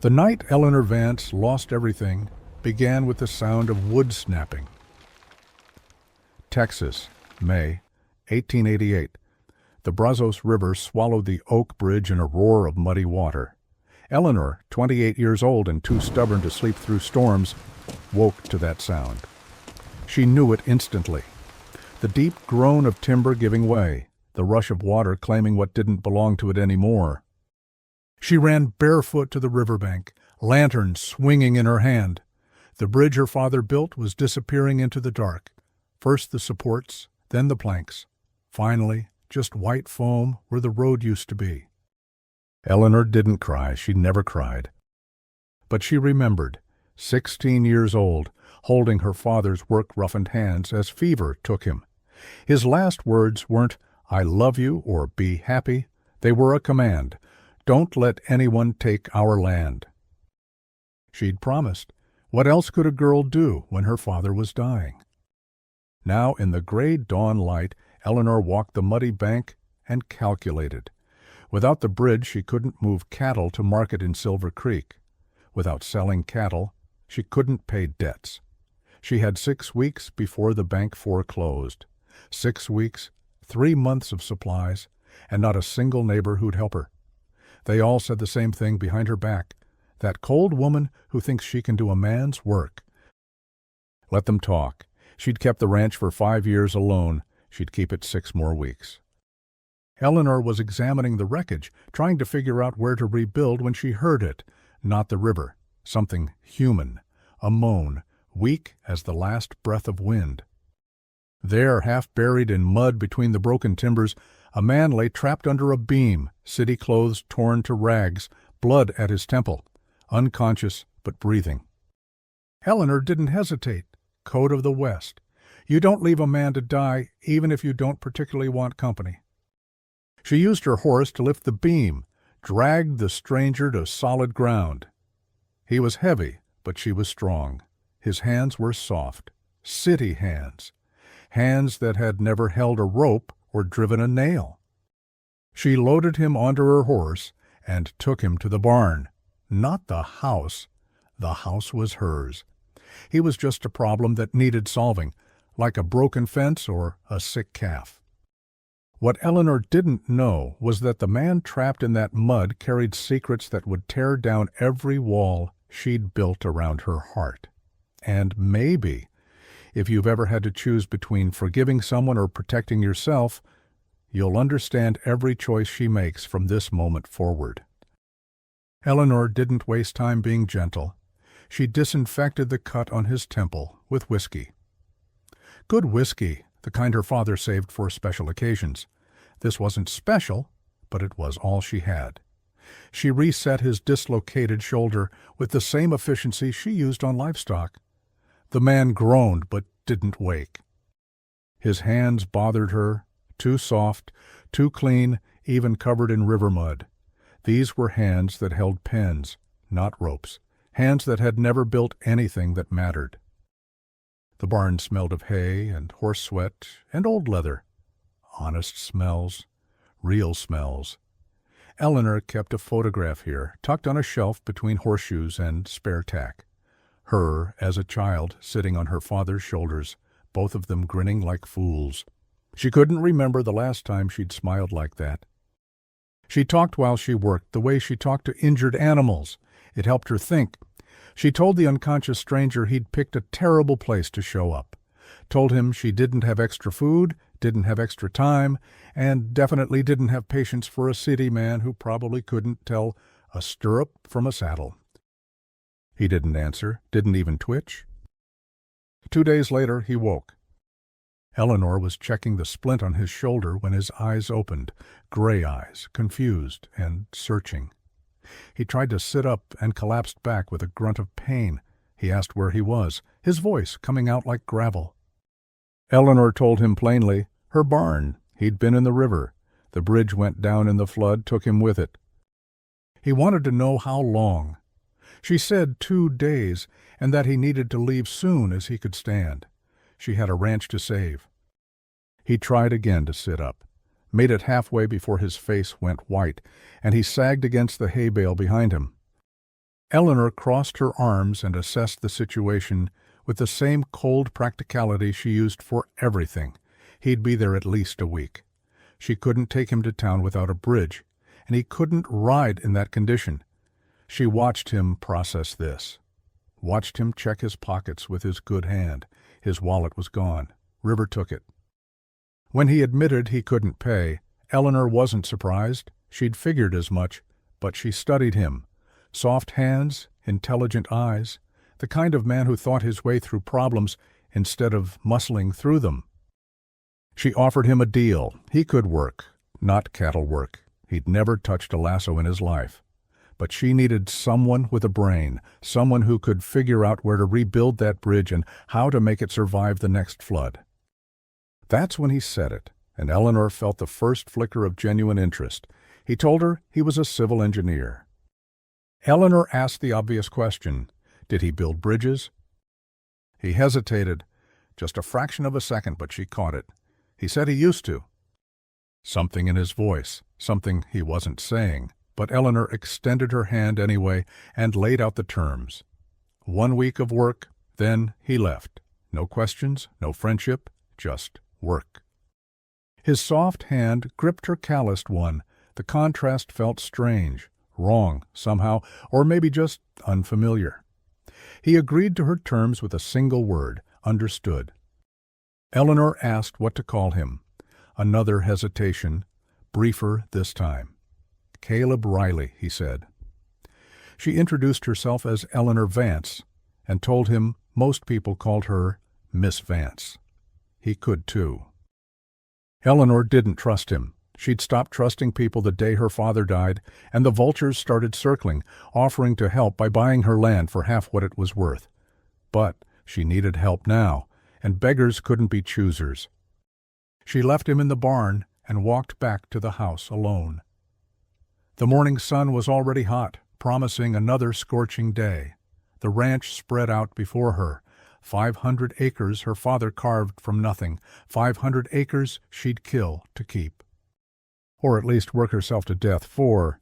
The night Eleanor Vance lost everything began with the sound of wood snapping. Texas, May 1888. The Brazos River swallowed the Oak Bridge in a roar of muddy water. Eleanor, 28 years old and too stubborn to sleep through storms, woke to that sound. She knew it instantly. The deep groan of timber giving way, the rush of water claiming what didn't belong to it anymore. She ran barefoot to the riverbank, lantern swinging in her hand. The bridge her father built was disappearing into the dark. First the supports, then the planks. Finally, just white foam where the road used to be. Eleanor didn't cry. She never cried. But she remembered, 16 years old, holding her father's work-roughened hands as fever took him. His last words weren't, "I love you" or "be happy." They were a command. Don't let anyone take our land. She'd promised. What else could a girl do when her father was dying? Now, in the gray dawn light, Eleanor walked the muddy bank and calculated. Without the bridge, she couldn't move cattle to market in Silver Creek. Without selling cattle, she couldn't pay debts. She had 6 weeks before the bank foreclosed. 6 weeks, 3 months of supplies, and not a single neighbor who'd help her. They all said the same thing behind her back. That cold woman who thinks she can do a man's work. Let them talk. She'd kept the ranch for 5 years alone. She'd keep it 6 more weeks. Eleanor was examining the wreckage, trying to figure out where to rebuild when she heard it. Not the river. Something human. A moan, weak as the last breath of wind. There, half buried in mud between the broken timbers, a man lay trapped under a beam, city clothes torn to rags, blood at his temple, unconscious but breathing. Eleanor didn't hesitate. Code of the West. You don't leave a man to die, even if you don't particularly want company. She used her horse to lift the beam, dragged the stranger to solid ground. He was heavy, but she was strong. His hands were soft, city hands, hands that had never held a rope or driven a nail. She loaded him onto her horse and took him to the barn. Not the house. The house was hers. He was just a problem that needed solving, like a broken fence or a sick calf. What Eleanor didn't know was that the man trapped in that mud carried secrets that would tear down every wall she'd built around her heart. And maybe, if you've ever had to choose between forgiving someone or protecting yourself, you'll understand every choice she makes from this moment forward. Eleanor didn't waste time being gentle. She disinfected the cut on his temple with whiskey. Good whiskey, the kind her father saved for special occasions. This wasn't special, but it was all she had. She reset his dislocated shoulder with the same efficiency she used on livestock. The man groaned but didn't wake. His hands bothered her, too soft, too clean, even covered in river mud. These were hands that held pens, not ropes, hands that had never built anything that mattered. The barn smelled of hay and horse sweat and old leather. Honest smells, real smells. Eleanor kept a photograph here, tucked on a shelf between horseshoes and spare tack. Her, as a child, sitting on her father's shoulders, both of them grinning like fools. She couldn't remember the last time she'd smiled like that. She talked while she worked, the way she talked to injured animals. It helped her think. She told the unconscious stranger he'd picked a terrible place to show up. Told him she didn't have extra food, didn't have extra time, and definitely didn't have patience for a city man who probably couldn't tell a stirrup from a saddle. He didn't answer, didn't even twitch. 2 days later, he woke. Eleanor was checking the splint on his shoulder when his eyes opened, gray eyes, confused and searching. He tried to sit up and collapsed back with a grunt of pain. He asked where he was, his voice coming out like gravel. Eleanor told him plainly, her barn. He'd been in the river. The bridge went down in the flood, took him with it. He wanted to know how long. She said 2 days, and that he needed to leave soon as he could stand. She had a ranch to save. He tried again to sit up, made it halfway before his face went white, and he sagged against the hay bale behind him. Eleanor crossed her arms and assessed the situation with the same cold practicality she used for everything. He'd be there at least a week. She couldn't take him to town without a bridge, and he couldn't ride in that condition. She watched him process this. Watched him check his pockets with his good hand. His wallet was gone. River took it. When he admitted he couldn't pay, Eleanor wasn't surprised. She'd figured as much, but she studied him. Soft hands, intelligent eyes, the kind of man who thought his way through problems instead of muscling through them. She offered him a deal. He could work, not cattle work. He'd never touched a lasso in his life. But she needed someone with a brain, someone who could figure out where to rebuild that bridge and how to make it survive the next flood. That's when he said it, and Eleanor felt the first flicker of genuine interest. He told her he was a civil engineer. Eleanor asked the obvious question, did he build bridges? He hesitated, just a fraction of a second, but she caught it. He said he used to. Something in his voice, something he wasn't saying, but Eleanor extended her hand anyway and laid out the terms. 1 week of work, then he left. No questions, no friendship, just work. His soft hand gripped her calloused one. The contrast felt strange, wrong somehow, or maybe just unfamiliar. He agreed to her terms with a single word, understood. Eleanor asked what to call him. Another hesitation, briefer this time. Caleb Riley, he said. She introduced herself as Eleanor Vance and told him most people called her Miss Vance. He could too. Eleanor didn't trust him. She'd stopped trusting people the day her father died, and the vultures started circling, offering to help by buying her land for half what it was worth. But she needed help now, and beggars couldn't be choosers. She left him in the barn and walked back to the house alone. The morning sun was already hot, promising another scorching day. The ranch spread out before her. 500 acres her father carved from nothing. 500 acres she'd kill to keep. Or at least work herself to death for.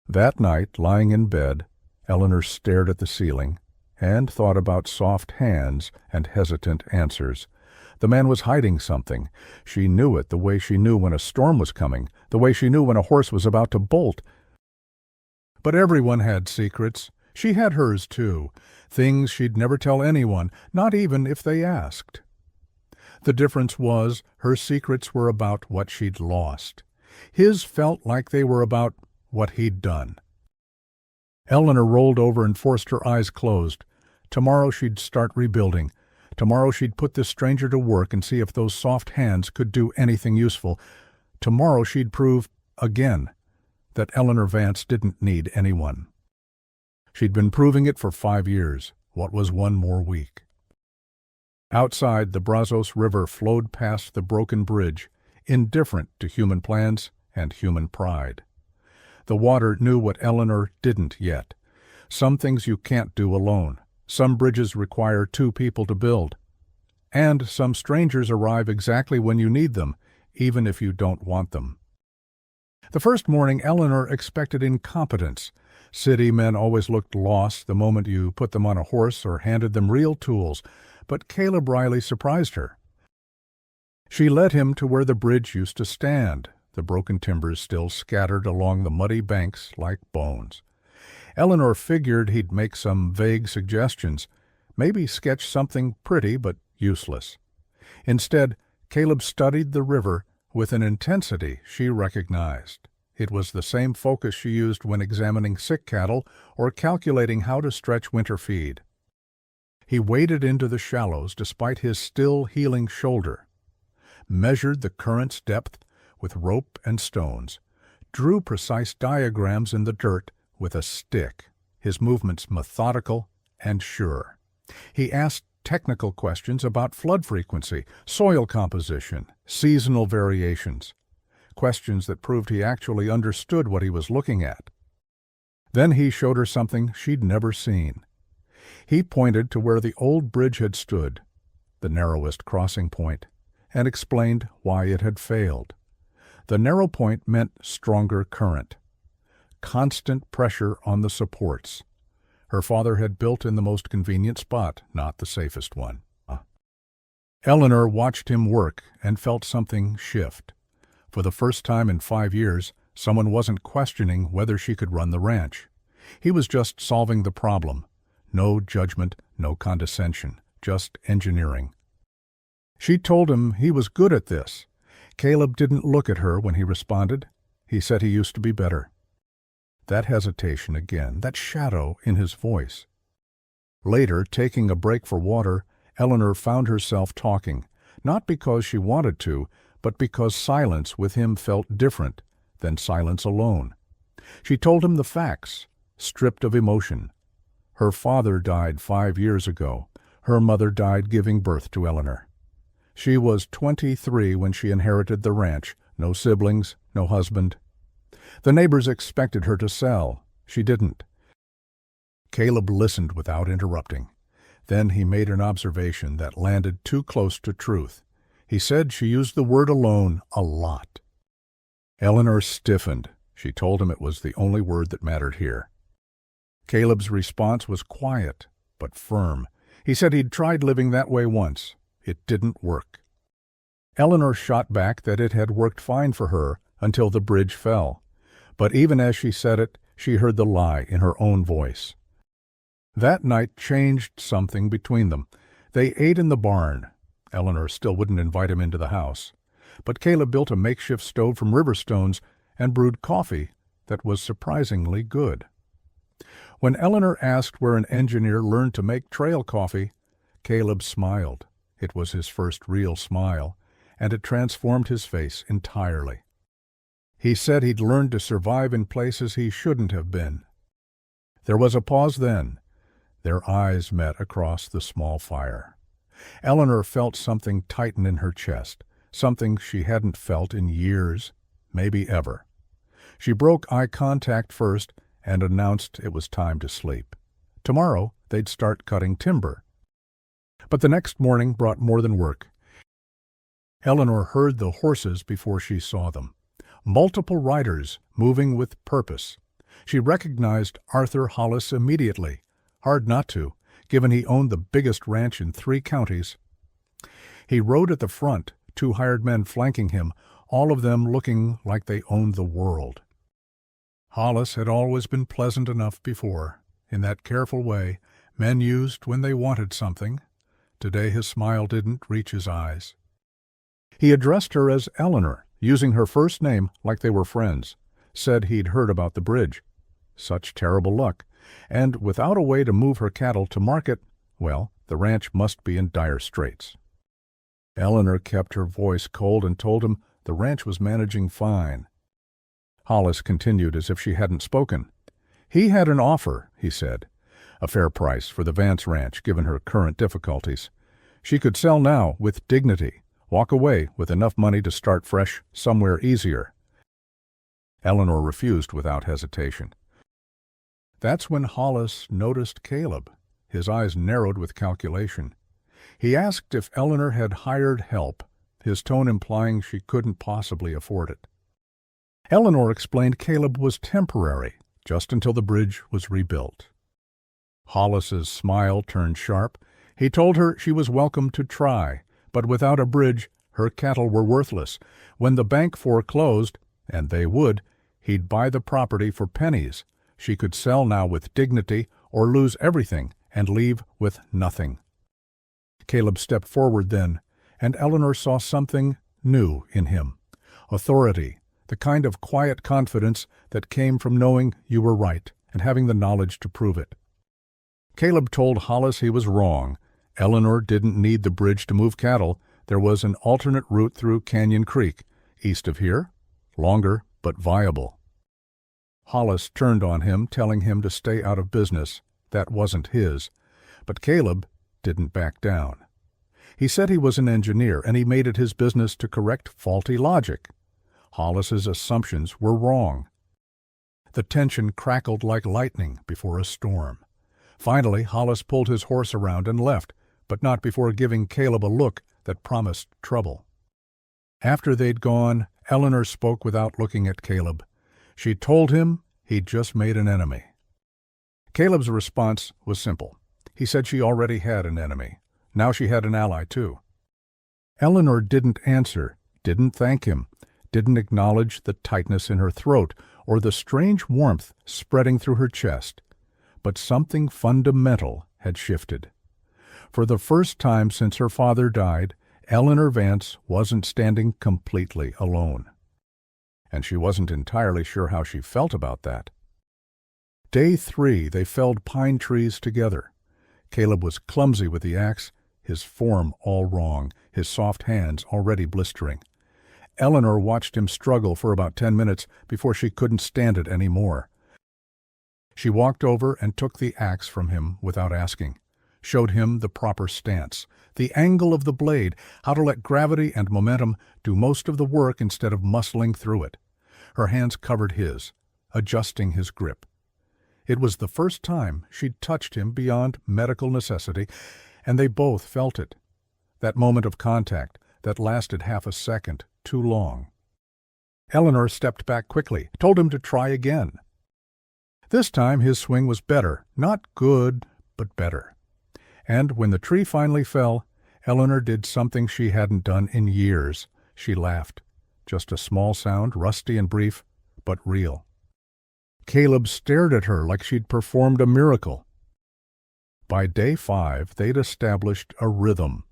That night, lying in bed, Eleanor stared at the ceiling and thought about soft hands and hesitant answers. The man was hiding something. She knew it the way she knew when a storm was coming, the way she knew when a horse was about to bolt. But everyone had secrets. She had hers too, things she'd never tell anyone, not even if they asked. The difference was her secrets were about what she'd lost. His felt like they were about what he'd done. Eleanor rolled over and forced her eyes closed. Tomorrow she'd start rebuilding. Tomorrow she'd put this stranger to work and see if those soft hands could do anything useful. Tomorrow she'd prove, again, that Eleanor Vance didn't need anyone. She'd been proving it for 5 years. What was one more week? Outside, the Brazos River flowed past the broken bridge, indifferent to human plans and human pride. The water knew what Eleanor didn't yet. Some things you can't do alone. Some bridges require 2 people to build. And some strangers arrive exactly when you need them, even if you don't want them. The first morning, Eleanor expected incompetence. City men always looked lost the moment you put them on a horse or handed them real tools, but Caleb Riley surprised her. She led him to where the bridge used to stand, the broken timbers still scattered along the muddy banks like bones. Eleanor figured he'd make some vague suggestions, maybe sketch something pretty but useless. Instead, Caleb studied the river with an intensity she recognized. It was the same focus she used when examining sick cattle or calculating how to stretch winter feed. He waded into the shallows despite his still healing shoulder, measured the current's depth with rope and stones, drew precise diagrams in the dirt with a stick, his movements methodical and sure. He asked technical questions about flood frequency, soil composition, seasonal variations, questions that proved he actually understood what he was looking at. Then he showed her something she'd never seen. He pointed to where the old bridge had stood, the narrowest crossing point, and explained why it had failed. The narrow point meant stronger current, constant pressure on the supports, Her father had built in the most convenient spot, not the safest one. Eleanor watched him work and felt something shift. For the first time in 5 years, someone wasn't questioning whether she could run the ranch. He was just solving the problem. No judgment, no condescension, just engineering. She told him he was good at this. Caleb didn't look at her when he responded. He said he used to be better. That hesitation again, that shadow in his voice. Later, taking a break for water, Eleanor found herself talking, not because she wanted to, but because silence with him felt different than silence alone. She told him the facts, stripped of emotion. Her father died 5 years ago. Her mother died giving birth to Eleanor. She was 23 when she inherited the ranch, no siblings, no husband. The neighbors expected her to sell. She didn't. Caleb listened without interrupting. Then he made an observation that landed too close to truth. He said she used the word alone a lot. Eleanor stiffened. She told him it was the only word that mattered here. Caleb's response was quiet, but firm. He said he'd tried living that way once. It didn't work. Eleanor shot back that it had worked fine for her until the bridge fell. But even as she said it, she heard the lie in her own voice. That night changed something between them. They ate in the barn. Eleanor still wouldn't invite him into the house. But Caleb built a makeshift stove from river stones and brewed coffee that was surprisingly good. When Eleanor asked where an engineer learned to make trail coffee, Caleb smiled. It was his first real smile, and it transformed his face entirely. He said he'd learned to survive in places he shouldn't have been. There was a pause then. Their eyes met across the small fire. Eleanor felt something tighten in her chest, something she hadn't felt in years, maybe ever. She broke eye contact first and announced it was time to sleep. Tomorrow they'd start cutting timber. But the next morning brought more than work. Eleanor heard the horses before she saw them. Multiple riders moving with purpose. She recognized Arthur Hollis immediately. Hard not to, given he owned the biggest ranch in 3 counties. He rode at the front, 2 hired men flanking him, all of them looking like they owned the world. Hollis had always been pleasant enough before. In that careful way men used when they wanted something. Today his smile didn't reach his eyes. He addressed her as Eleanor, using her first name like they were friends. Said he'd heard about the bridge. Such terrible luck. And without a way to move her cattle to market, well, the ranch must be in dire straits. Eleanor kept her voice cold and told him the ranch was managing fine. Hollis continued as if she hadn't spoken. He had an offer, he said. A fair price for the Vance ranch, given her current difficulties. She could sell now with dignity, walk away with enough money to start fresh somewhere easier. Eleanor refused without hesitation. That's when Hollis noticed Caleb. His eyes narrowed with calculation. He asked if Eleanor had hired help, his tone implying she couldn't possibly afford it. Eleanor explained Caleb was temporary, just until the bridge was rebuilt. Hollis's smile turned sharp. He told her she was welcome to try, but without a bridge, her cattle were worthless. When the bank foreclosed, and they would, he'd buy the property for pennies. She could sell now with dignity or lose everything and leave with nothing. Caleb stepped forward then, and Eleanor saw something new in him. Authority, the kind of quiet confidence that came from knowing you were right and having the knowledge to prove it. Caleb told Hollis he was wrong. Eleanor didn't need the bridge to move cattle. There was an alternate route through Canyon Creek, east of here, longer but viable. Hollis turned on him, telling him to stay out of business. That wasn't his. But Caleb didn't back down. He said he was an engineer, and he made it his business to correct faulty logic. Hollis's assumptions were wrong. The tension crackled like lightning before a storm. Finally, Hollis pulled his horse around and left, but not before giving Caleb a look that promised trouble. After they'd gone, Eleanor spoke without looking at Caleb. She told him he'd just made an enemy. Caleb's response was simple. He said she already had an enemy. Now she had an ally, too. Eleanor didn't answer, didn't thank him, didn't acknowledge the tightness in her throat or the strange warmth spreading through her chest. But something fundamental had shifted. For the first time since her father died, Eleanor Vance wasn't standing completely alone. And she wasn't entirely sure how she felt about that. Day 3, they felled pine trees together. Caleb was clumsy with the axe, his form all wrong, his soft hands already blistering. Eleanor watched him struggle for about 10 minutes before she couldn't stand it any more. She walked over and took the axe from him without asking, showed him the proper stance, the angle of the blade, how to let gravity and momentum do most of the work instead of muscling through it. Her hands covered his, adjusting his grip. It was the first time she'd touched him beyond medical necessity, and they both felt it. That moment of contact that lasted half a second too long. Eleanor stepped back quickly, told him to try again. This time his swing was better, not good, but better. And when the tree finally fell, Eleanor did something she hadn't done in years. She laughed. Just a small sound, rusty and brief, but real. Caleb stared at her like she'd performed a miracle. By day 5, they'd established a rhythm.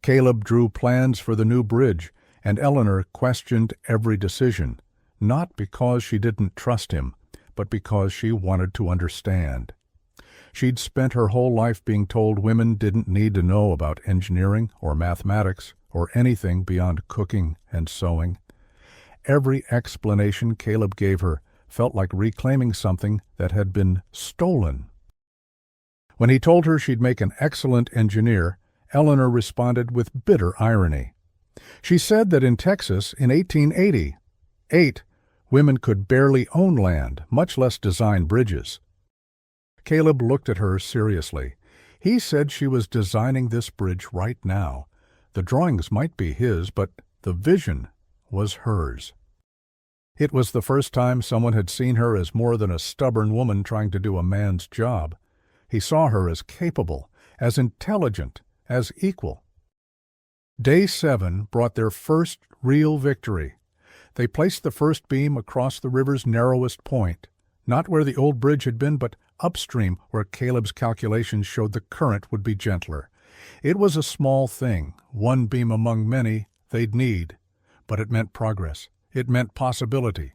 Caleb drew plans for the new bridge, and Eleanor questioned every decision, not because she didn't trust him, but because she wanted to understand. She'd spent her whole life being told women didn't need to know about engineering or mathematics or anything beyond cooking and sewing. Every explanation Caleb gave her felt like reclaiming something that had been stolen. When he told her she'd make an excellent engineer, Eleanor responded with bitter irony. She said that in Texas in 1888, women could barely own land, much less design bridges. Caleb looked at her seriously. He said she was designing this bridge right now. The drawings might be his, but the vision was hers. It was the first time someone had seen her as more than a stubborn woman trying to do a man's job. He saw her as capable, as intelligent, as equal. Day 7 brought their first real victory. They placed the first beam across the river's narrowest point, not where the old bridge had been, but upstream where Caleb's calculations showed the current would be gentler. It was a small thing, one beam among many they'd need, but it meant progress. It meant possibility.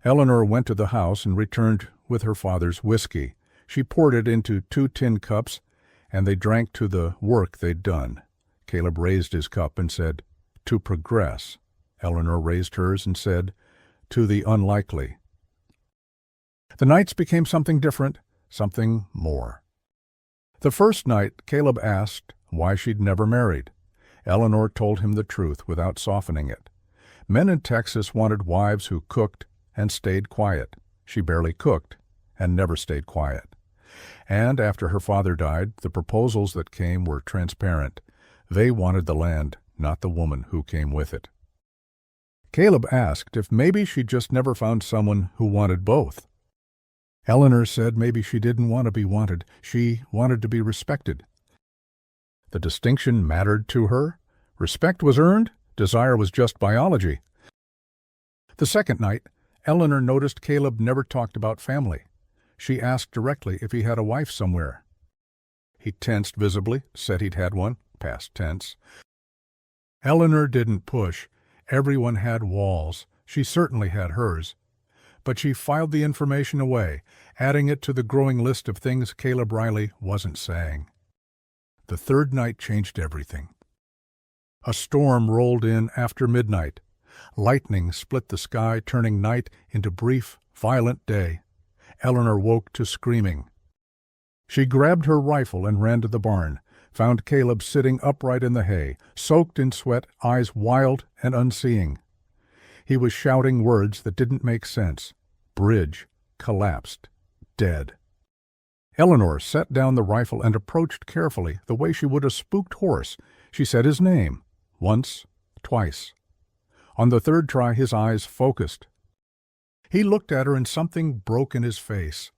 Eleanor went to the house and returned with her father's whiskey. She poured it into 2 tin cups, and they drank to the work they'd done. Caleb raised his cup and said, "To progress." Eleanor raised hers and said, "To the unlikely." The nights became something different, something more. The first night, Caleb asked why she'd never married. Eleanor told him the truth without softening it. Men in Texas wanted wives who cooked and stayed quiet. She barely cooked and never stayed quiet. And after her father died, the proposals that came were transparent. They wanted the land, not the woman who came with it. Caleb asked if maybe she'd just never found someone who wanted both. Eleanor said maybe she didn't want to be wanted. She wanted to be respected. The distinction mattered to her. Respect was earned. Desire was just biology. The second night, Eleanor noticed Caleb never talked about family. She asked directly if he had a wife somewhere. He tensed visibly, said he'd had one, past tense. Eleanor didn't push. Everyone had walls. She certainly had hers. But she filed the information away, adding it to the growing list of things Caleb Riley wasn't saying. The third night changed everything. A storm rolled in after midnight. Lightning split the sky, turning night into brief, violent day. Eleanor woke to screaming. She grabbed her rifle and ran to the barn, found Caleb sitting upright in the hay, soaked in sweat, eyes wild and unseeing. He was shouting words that didn't make sense. Bridge, collapsed, dead. Eleanor set down the rifle and approached carefully, the way she would a spooked horse. She said his name. Once, twice. On the third try, his eyes focused. He looked at her and something broke in his face.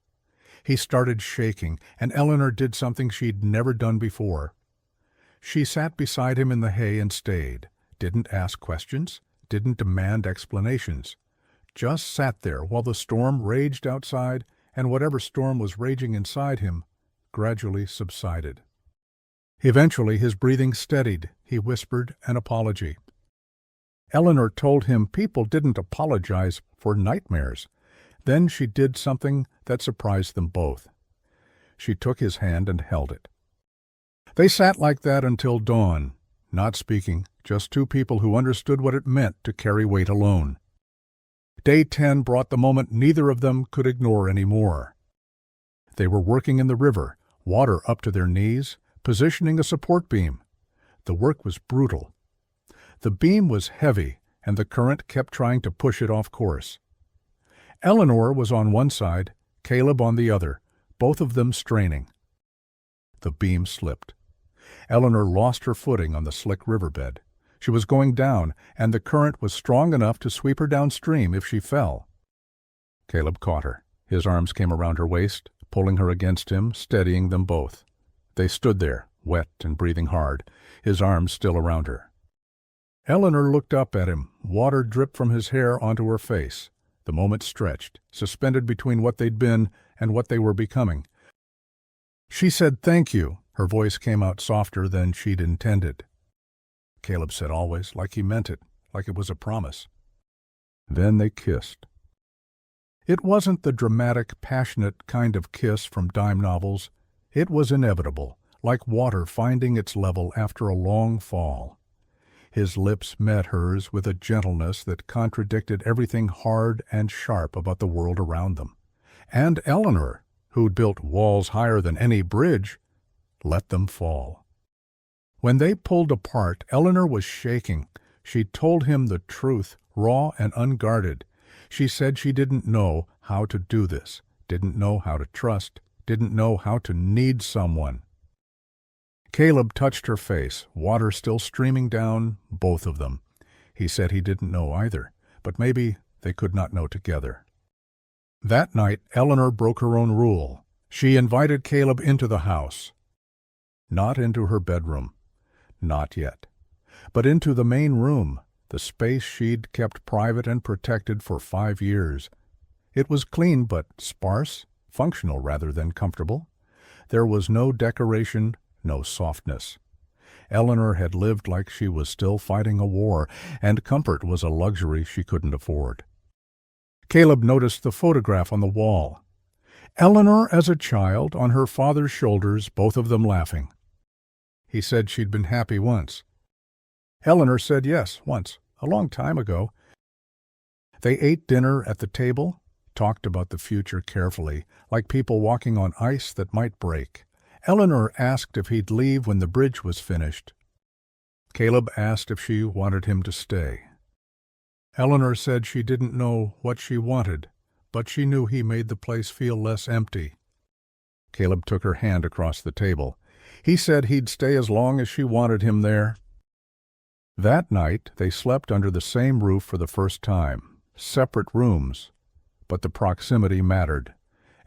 He started shaking, and Eleanor did something she'd never done before. She sat beside him in the hay and stayed, didn't ask questions, didn't demand explanations. Just sat there while the storm raged outside, and whatever storm was raging inside him gradually subsided. Eventually his breathing steadied. He whispered an apology. Eleanor told him people didn't apologize for nightmares. Then she did something that surprised them both. She took his hand and held it. They sat like that until dawn, not speaking, just two people who understood what it meant to carry weight alone. Day 10 brought the moment neither of them could ignore anymore. They were working in the river, water up to their knees, positioning a support beam. The work was brutal. The beam was heavy, and the current kept trying to push it off course. Eleanor was on one side, Caleb on the other, both of them straining. The beam slipped. Eleanor lost her footing on the slick riverbed. She was going down, and the current was strong enough to sweep her downstream if she fell. Caleb caught her. His arms came around her waist, pulling her against him, steadying them both. They stood there, wet and breathing hard, his arms still around her. Eleanor looked up at him. Water dripped from his hair onto her face. The moment stretched, suspended between what they'd been and what they were becoming. She said, "Thank you." Her voice came out softer than she'd intended. Caleb said always, like he meant it, like it was a promise. Then they kissed. It wasn't the dramatic, passionate kind of kiss from dime novels. It was inevitable, like water finding its level after a long fall. His lips met hers with a gentleness that contradicted everything hard and sharp about the world around them. And Eleanor, who'd built walls higher than any bridge, let them fall. When they pulled apart, Eleanor was shaking. She told him the truth, raw and unguarded. She said she didn't know how to do this, didn't know how to trust, didn't know how to need someone. Caleb touched her face, water still streaming down, both of them. He said he didn't know either, but maybe they could not know together. That night, Eleanor broke her own rule. She invited Caleb into the house. Not into her bedroom. Not yet. But into the main room, the space she'd kept private and protected for 5 years. It was clean but sparse, functional rather than comfortable. There was no decoration, no softness. Eleanor had lived like she was still fighting a war, and comfort was a luxury she couldn't afford. Caleb noticed the photograph on the wall. Eleanor as a child, on her father's shoulders, both of them laughing. He said she'd been happy once. Eleanor said yes, once, a long time ago. They ate dinner at the table, talked about the future carefully, like people walking on ice that might break. Eleanor asked if he'd leave when the bridge was finished. Caleb asked if she wanted him to stay. Eleanor said she didn't know what she wanted, but she knew he made the place feel less empty. Caleb took her hand across the table. He said he'd stay as long as she wanted him there. That night they slept under the same roof for the first time, separate rooms, but the proximity mattered.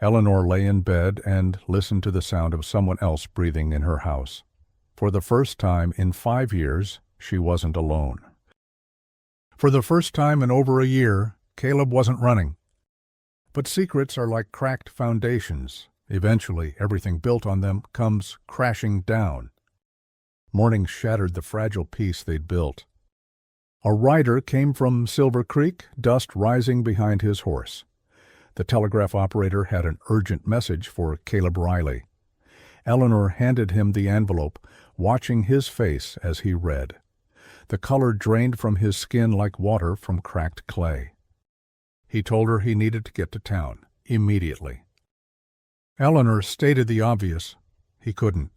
Eleanor lay in bed and listened to the sound of someone else breathing in her house. For the first time in 5 years, she wasn't alone. For the first time in over a year, Caleb wasn't running. But secrets are like cracked foundations. Eventually, everything built on them comes crashing down. Morning shattered the fragile piece they'd built. A rider came from Silver Creek, dust rising behind his horse. The telegraph operator had an urgent message for Caleb Riley. Eleanor handed him the envelope, watching his face as he read. The color drained from his skin like water from cracked clay. He told her he needed to get to town, immediately. Eleanor stated the obvious. He couldn't.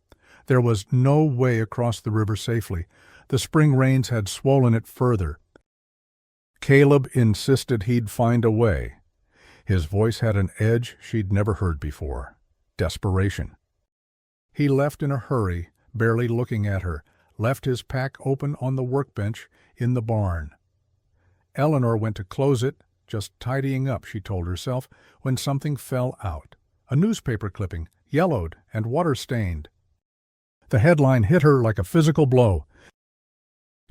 There was no way across the river safely. The spring rains had swollen it further. Caleb insisted he'd find a way. His voice had an edge she'd never heard before. Desperation. He left in a hurry, barely looking at her, left his pack open on the workbench in the barn. Eleanor went to close it, just tidying up, she told herself, when something fell out. a newspaper clipping, yellowed and water-stained. The headline hit her like a physical blow.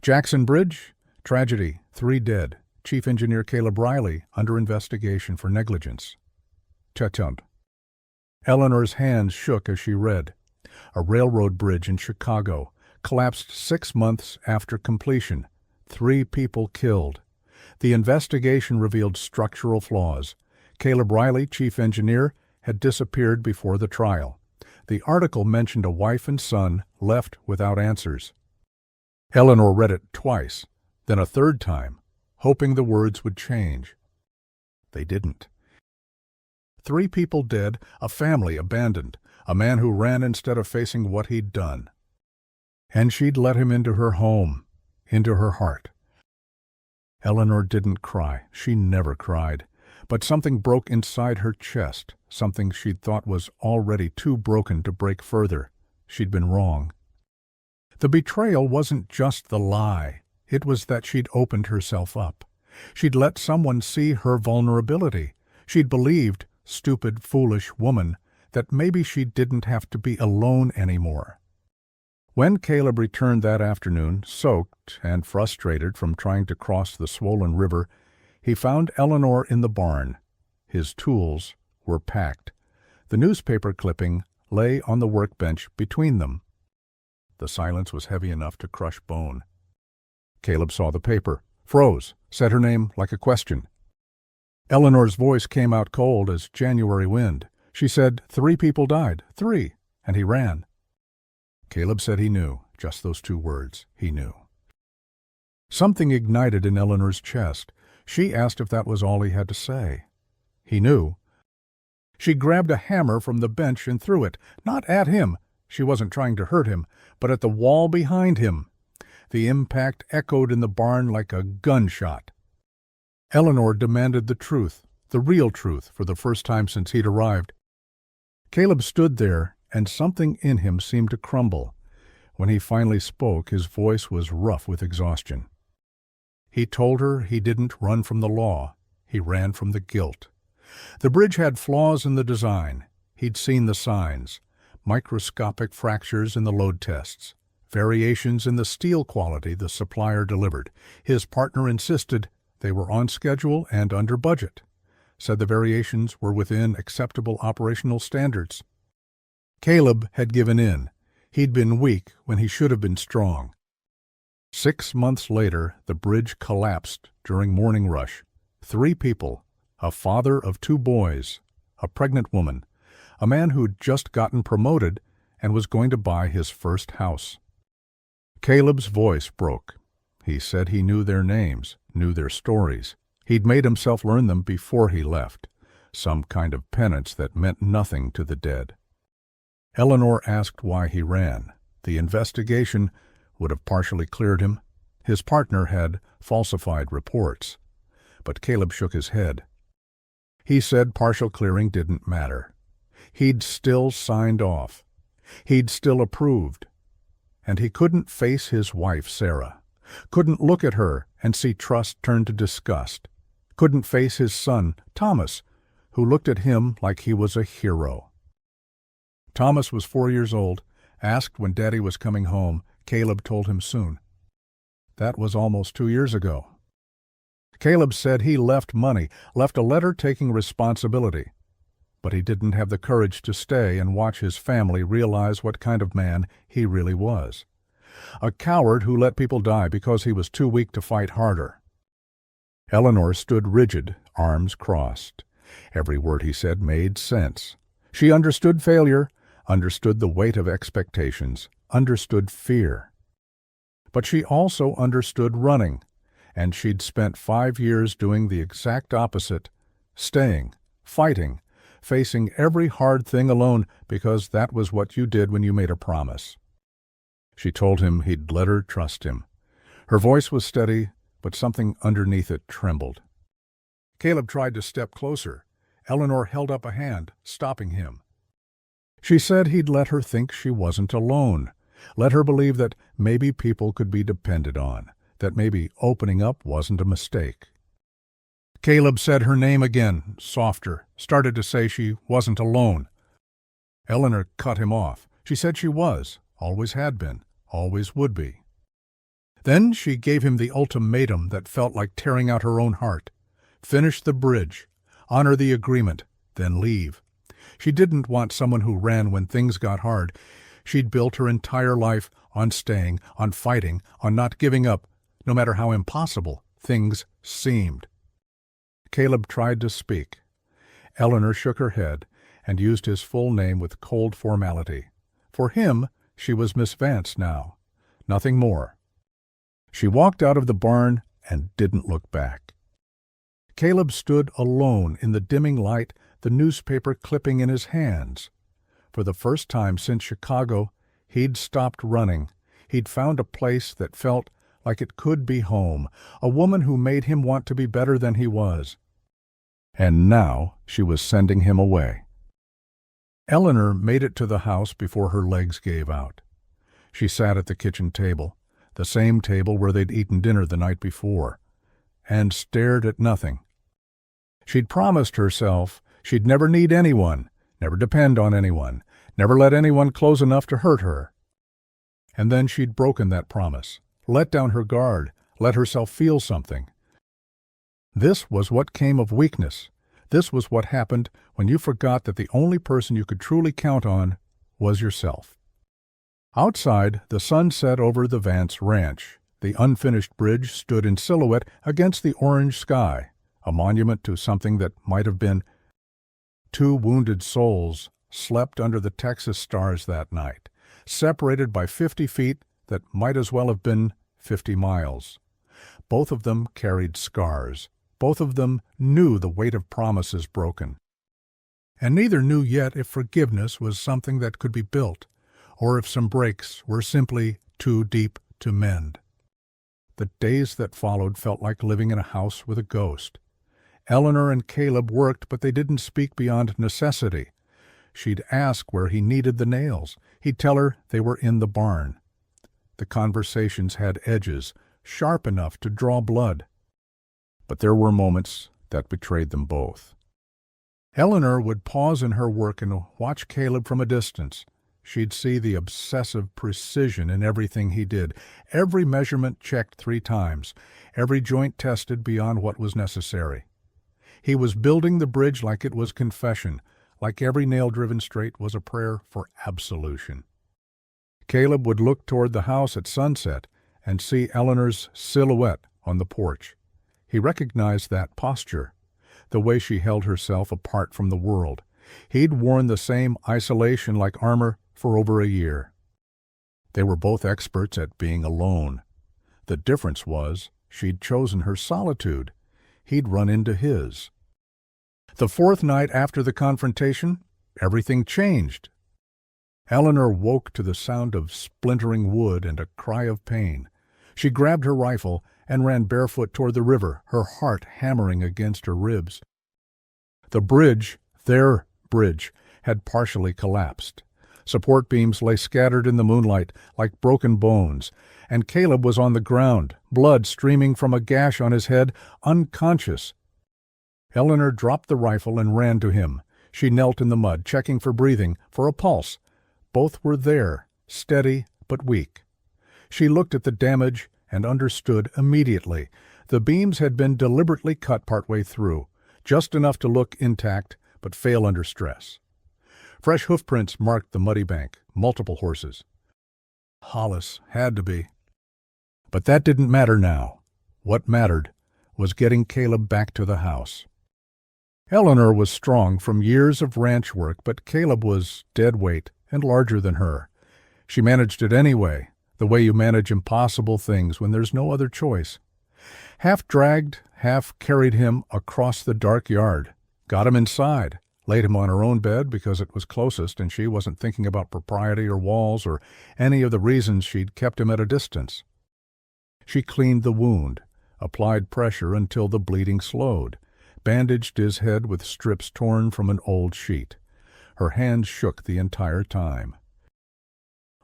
Jackson Bridge, tragedy, 3 dead. Chief Engineer Caleb Riley under investigation for negligence. Cha-chunk. Eleanor's hands shook as she read. A railroad bridge in Chicago collapsed 6 months after completion. 3 people killed. The investigation revealed structural flaws. Caleb Riley, chief engineer, had disappeared before the trial. The article mentioned a wife and son left without answers. Eleanor read it twice, then a third time, hoping the words would change. They didn't. 3 people dead, a family abandoned, a man who ran instead of facing what he'd done. And she'd let him into her home, into her heart. Eleanor didn't cry. She never cried. But something broke inside her chest, something she'd thought was already too broken to break further. She'd been wrong. The betrayal wasn't just the lie. It was that she'd opened herself up. She'd let someone see her vulnerability. She'd believed, stupid, foolish woman, that maybe she didn't have to be alone anymore. When Caleb returned that afternoon, soaked and frustrated from trying to cross the swollen river, he found Eleanor in the barn. His tools were packed. The newspaper clipping lay on the workbench between them. The silence was heavy enough to crush bone. Caleb saw the paper, froze, said her name like a question. Eleanor's voice came out cold as January wind. She said, 3 people died, 3, and he ran. Caleb said he knew, just those 2 words, he knew. Something ignited in Eleanor's chest. She asked if that was all he had to say. He knew. She grabbed a hammer from the bench and threw it, not at him. She wasn't trying to hurt him, but at the wall behind him. The impact echoed in the barn like a gunshot. Eleanor demanded the truth, the real truth, for the first time since he'd arrived. Caleb stood there, and something in him seemed to crumble. When he finally spoke, his voice was rough with exhaustion. He told her he didn't run from the law. He ran from the guilt. The bridge had flaws in the design. He'd seen the signs. Microscopic fractures in the load tests. Variations in the steel quality the supplier delivered. His partner insisted they were on schedule and under budget. Said the variations were within acceptable operational standards. Caleb had given in. He'd been weak when he should have been strong. 6 months later, the bridge collapsed during morning rush. 3 people, a father of 2 boys, a pregnant woman, a man who'd just gotten promoted and was going to buy his first house. Caleb's voice broke. He said he knew their names, knew their stories. He'd made himself learn them before he left, some kind of penance that meant nothing to the dead. Eleanor asked why he ran. The investigation would have partially cleared him. His partner had falsified reports. But Caleb shook his head. He said partial clearing didn't matter. He'd still signed off. He'd still approved. And he couldn't face his wife, Sarah. Couldn't look at her and see trust turn to disgust. Couldn't face his son, Thomas, who looked at him like he was a hero. Thomas was 4 years old. Asked when Daddy was coming home. Caleb told him soon. That was almost 2 years ago. Caleb said he left money, left a letter taking responsibility. But he didn't have the courage to stay and watch his family realize what kind of man he really was. A coward who let people die because he was too weak to fight harder. Eleanor stood rigid, arms crossed. Every word he said made sense. She understood failure, understood the weight of expectations, understood fear. But she also understood running, and she'd spent 5 years doing the exact opposite, staying, fighting, facing every hard thing alone because that was what you did when you made a promise. She told him he'd let her trust him. Her voice was steady, but something underneath it trembled. Caleb tried to step closer. Eleanor held up a hand, stopping him. She said he'd let her think she wasn't alone, let her believe that maybe people could be depended on, that maybe opening up wasn't a mistake. Caleb said her name again, softer, started to say she wasn't alone. Eleanor cut him off. She said she was, always had been, always would be. Then she gave him the ultimatum that felt like tearing out her own heart. Finish the bridge, honor the agreement, then leave. She didn't want someone who ran when things got hard. She'd built her entire life on staying, on fighting, on not giving up, no matter how impossible things seemed. Caleb tried to speak. Eleanor shook her head and used his full name with cold formality. For him, she was Miss Vance now. Nothing more. She walked out of the barn and didn't look back. Caleb stood alone in the dimming light, the newspaper clipping in his hands. For the first time since Chicago, he'd stopped running. He'd found a place that felt like it could be home, a woman who made him want to be better than he was. And now she was sending him away. Eleanor made it to the house before her legs gave out. She sat at the kitchen table, the same table where they'd eaten dinner the night before, and stared at nothing. She'd promised herself she'd never need anyone, never depend on anyone, never let anyone close enough to hurt her. And then she'd broken that promise, let down her guard, let herself feel something. This was what came of weakness. This was what happened when you forgot that the only person you could truly count on was yourself. Outside, the sun set over the Vance ranch. The unfinished bridge stood in silhouette against the orange sky, a monument to something that might have been. Two wounded souls slept under the Texas stars that night, separated by 50 feet that might as well have been 50 miles. Both of them carried scars. Both of them knew the weight of promises broken. And neither knew yet if forgiveness was something that could be built, or if some breaks were simply too deep to mend. The days that followed felt like living in a house with a ghost. Eleanor and Caleb worked, but they didn't speak beyond necessity. She'd ask where he needed the nails. He'd tell her they were in the barn. The conversations had edges, sharp enough to draw blood. But there were moments that betrayed them both. Eleanor would pause in her work and watch Caleb from a distance. She'd see the obsessive precision in everything he did, every measurement checked 3 times, every joint tested beyond what was necessary. He was building the bridge like it was confession, like every nail driven straight was a prayer for absolution. Caleb would look toward the house at sunset and see Eleanor's silhouette on the porch. He recognized that posture, the way she held herself apart from the world. He'd worn the same isolation-like armor for over a year. They were both experts at being alone. The difference was she'd chosen her solitude. He'd run into his. The 4th night after the confrontation, everything changed. Eleanor woke to the sound of splintering wood and a cry of pain. She grabbed her rifle and ran barefoot toward the river, her heart hammering against her ribs. The bridge, their bridge, had partially collapsed. Support beams lay scattered in the moonlight like broken bones, and Caleb was on the ground, blood streaming from a gash on his head, unconscious. Eleanor dropped the rifle and ran to him. She knelt in the mud, checking for breathing, for a pulse. Both were there, steady but weak. She looked at the damage and understood immediately. The beams had been deliberately cut partway through, just enough to look intact but fail under stress. Fresh hoofprints marked the muddy bank, multiple horses. Hollis had to be. But that didn't matter now. What mattered was getting Caleb back to the house. Eleanor was strong from years of ranch work, but Caleb was dead weight and larger than her. She managed it anyway, the way you manage impossible things when there's no other choice. Half dragged, half carried him across the dark yard, got him inside, laid him on her own bed because it was closest and she wasn't thinking about propriety or walls or any of the reasons she'd kept him at a distance. She cleaned the wound, applied pressure until the bleeding slowed, bandaged his head with strips torn from an old sheet. Her hands shook the entire time.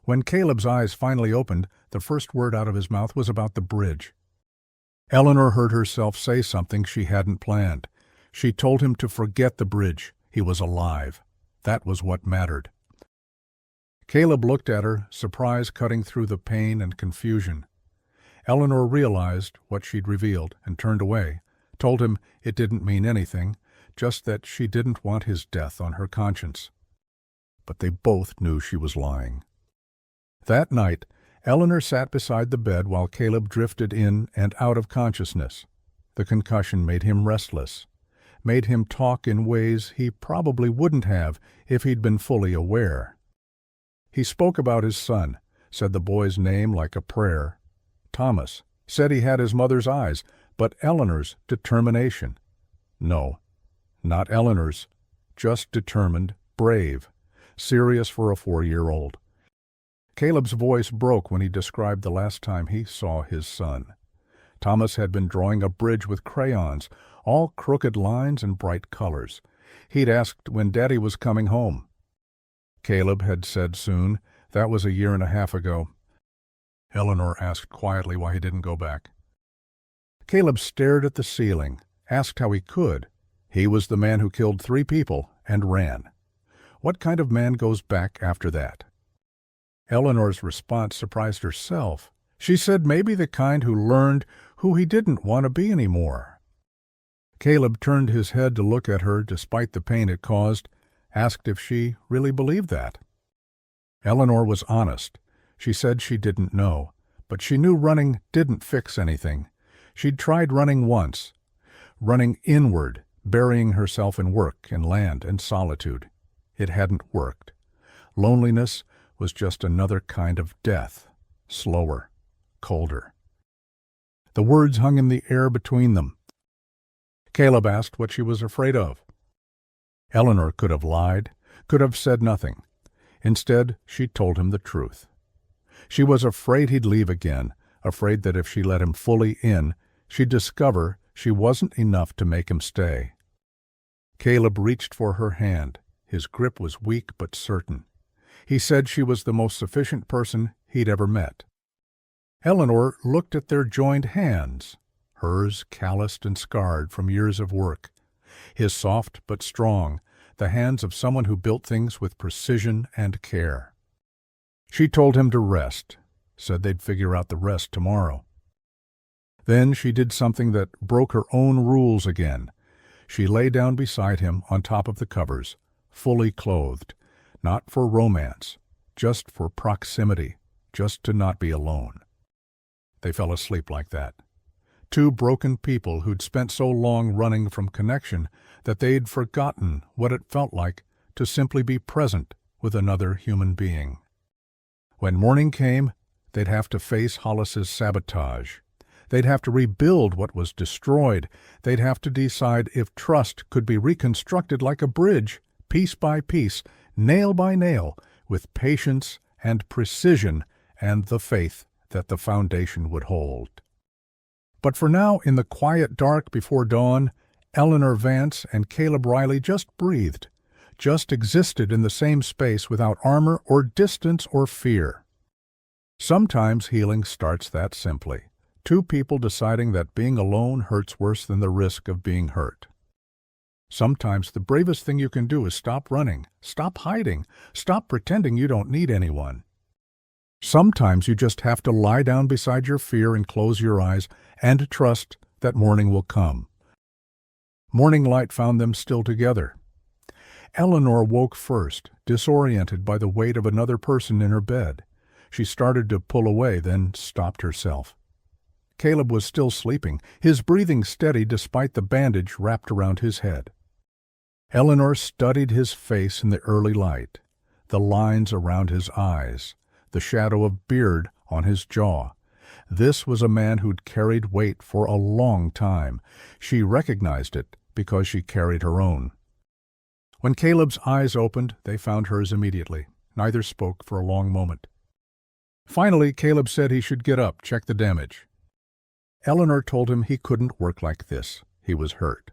When Caleb's eyes finally opened, the first word out of his mouth was about the bridge. Eleanor heard herself say something she hadn't planned. She told him to forget the bridge. He was alive. That was what mattered. Caleb looked at her, surprise cutting through the pain and confusion. Eleanor realized what she'd revealed and turned away, told him it didn't mean anything, just that she didn't want his death on her conscience. But they both knew she was lying. That night, Eleanor sat beside the bed while Caleb drifted in and out of consciousness. The concussion made him restless, made him talk in ways he probably wouldn't have if he'd been fully aware. He spoke about his son, said the boy's name like a prayer. Thomas said he had his mother's eyes, but Eleanor's determination. No, not Eleanor's, just determined, brave, serious for a 4-year-old. Caleb's voice broke when he described the last time he saw his son. Thomas had been drawing a bridge with crayons, all crooked lines and bright colors. He'd asked when Daddy was coming home. Caleb had said soon. That was 1.5 years ago. Eleanor asked quietly why he didn't go back. Caleb stared at the ceiling, asked how he could. He was the man who killed 3 people and ran. What kind of man goes back after that? Eleanor's response surprised herself. She said maybe the kind who learned who he didn't want to be anymore. Caleb turned his head to look at her despite the pain it caused, asked if she really believed that. Eleanor was honest. She said she didn't know, but she knew running didn't fix anything. She'd tried running once, running inward, burying herself in work and land and solitude. It hadn't worked. Loneliness was just another kind of death, slower, colder. The words hung in the air between them. Caleb asked what she was afraid of. Eleanor could have lied, could have said nothing. Instead, she told him the truth. She was afraid he'd leave again, afraid that if she let him fully in, she'd discover she wasn't enough to make him stay. Caleb reached for her hand. His grip was weak but certain. He said she was the most sufficient person he'd ever met. Eleanor looked at their joined hands, hers calloused and scarred from years of work, his soft but strong, the hands of someone who built things with precision and care. She told him to rest, said they'd figure out the rest tomorrow. Then she did something that broke her own rules again. She lay down beside him on top of the covers, fully clothed, not for romance, just for proximity, just to not be alone. They fell asleep like that. 2 broken people who'd spent so long running from connection that they'd forgotten what it felt like to simply be present with another human being. When morning came, they'd have to face Hollis's sabotage. They'd have to rebuild what was destroyed. They'd have to decide if trust could be reconstructed like a bridge, piece by piece, nail by nail, with patience and precision and the faith that the foundation would hold. But for now, in the quiet dark before dawn, Eleanor Vance and Caleb Riley just breathed, just existed in the same space without armor or distance or fear. Sometimes healing starts that simply. 2 people deciding that being alone hurts worse than the risk of being hurt. Sometimes the bravest thing you can do is stop running, stop hiding, stop pretending you don't need anyone. Sometimes you just have to lie down beside your fear and close your eyes and trust that morning will come. Morning light found them still together. Eleanor woke first, disoriented by the weight of another person in her bed. She started to pull away, then stopped herself. Caleb was still sleeping, his breathing steady despite the bandage wrapped around his head. Eleanor studied his face in the early light, the lines around his eyes, the shadow of beard on his jaw. This was a man who'd carried weight for a long time. She recognized it because she carried her own. When Caleb's eyes opened, they found hers immediately. Neither spoke for a long moment. Finally, Caleb said he should get up, check the damage. Eleanor told him he couldn't work like this. He was hurt.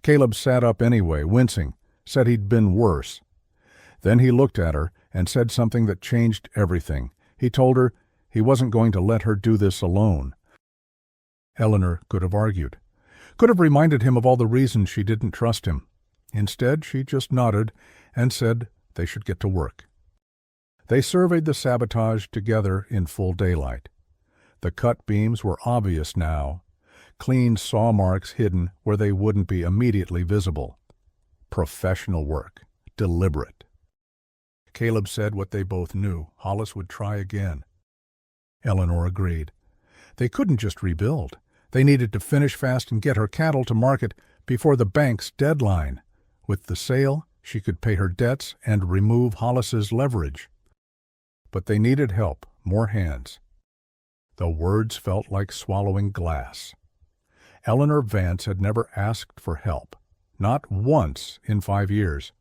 Caleb sat up anyway, wincing, said he'd been worse. Then he looked at her and said something that changed everything. He told her he wasn't going to let her do this alone. Eleanor could have argued, could have reminded him of all the reasons she didn't trust him. Instead, she just nodded and said they should get to work. They surveyed the sabotage together in full daylight. The cut beams were obvious now, clean saw marks hidden where they wouldn't be immediately visible. Professional work, deliberate. Caleb said what they both knew: Hollis would try again. Eleanor agreed. They couldn't just rebuild. They needed to finish fast and get her cattle to market before the bank's deadline. With the sale, she could pay her debts and remove Hollis's leverage. But they needed help, more hands. The words felt like swallowing glass. Eleanor Vance had never asked for help, not once in 5 years.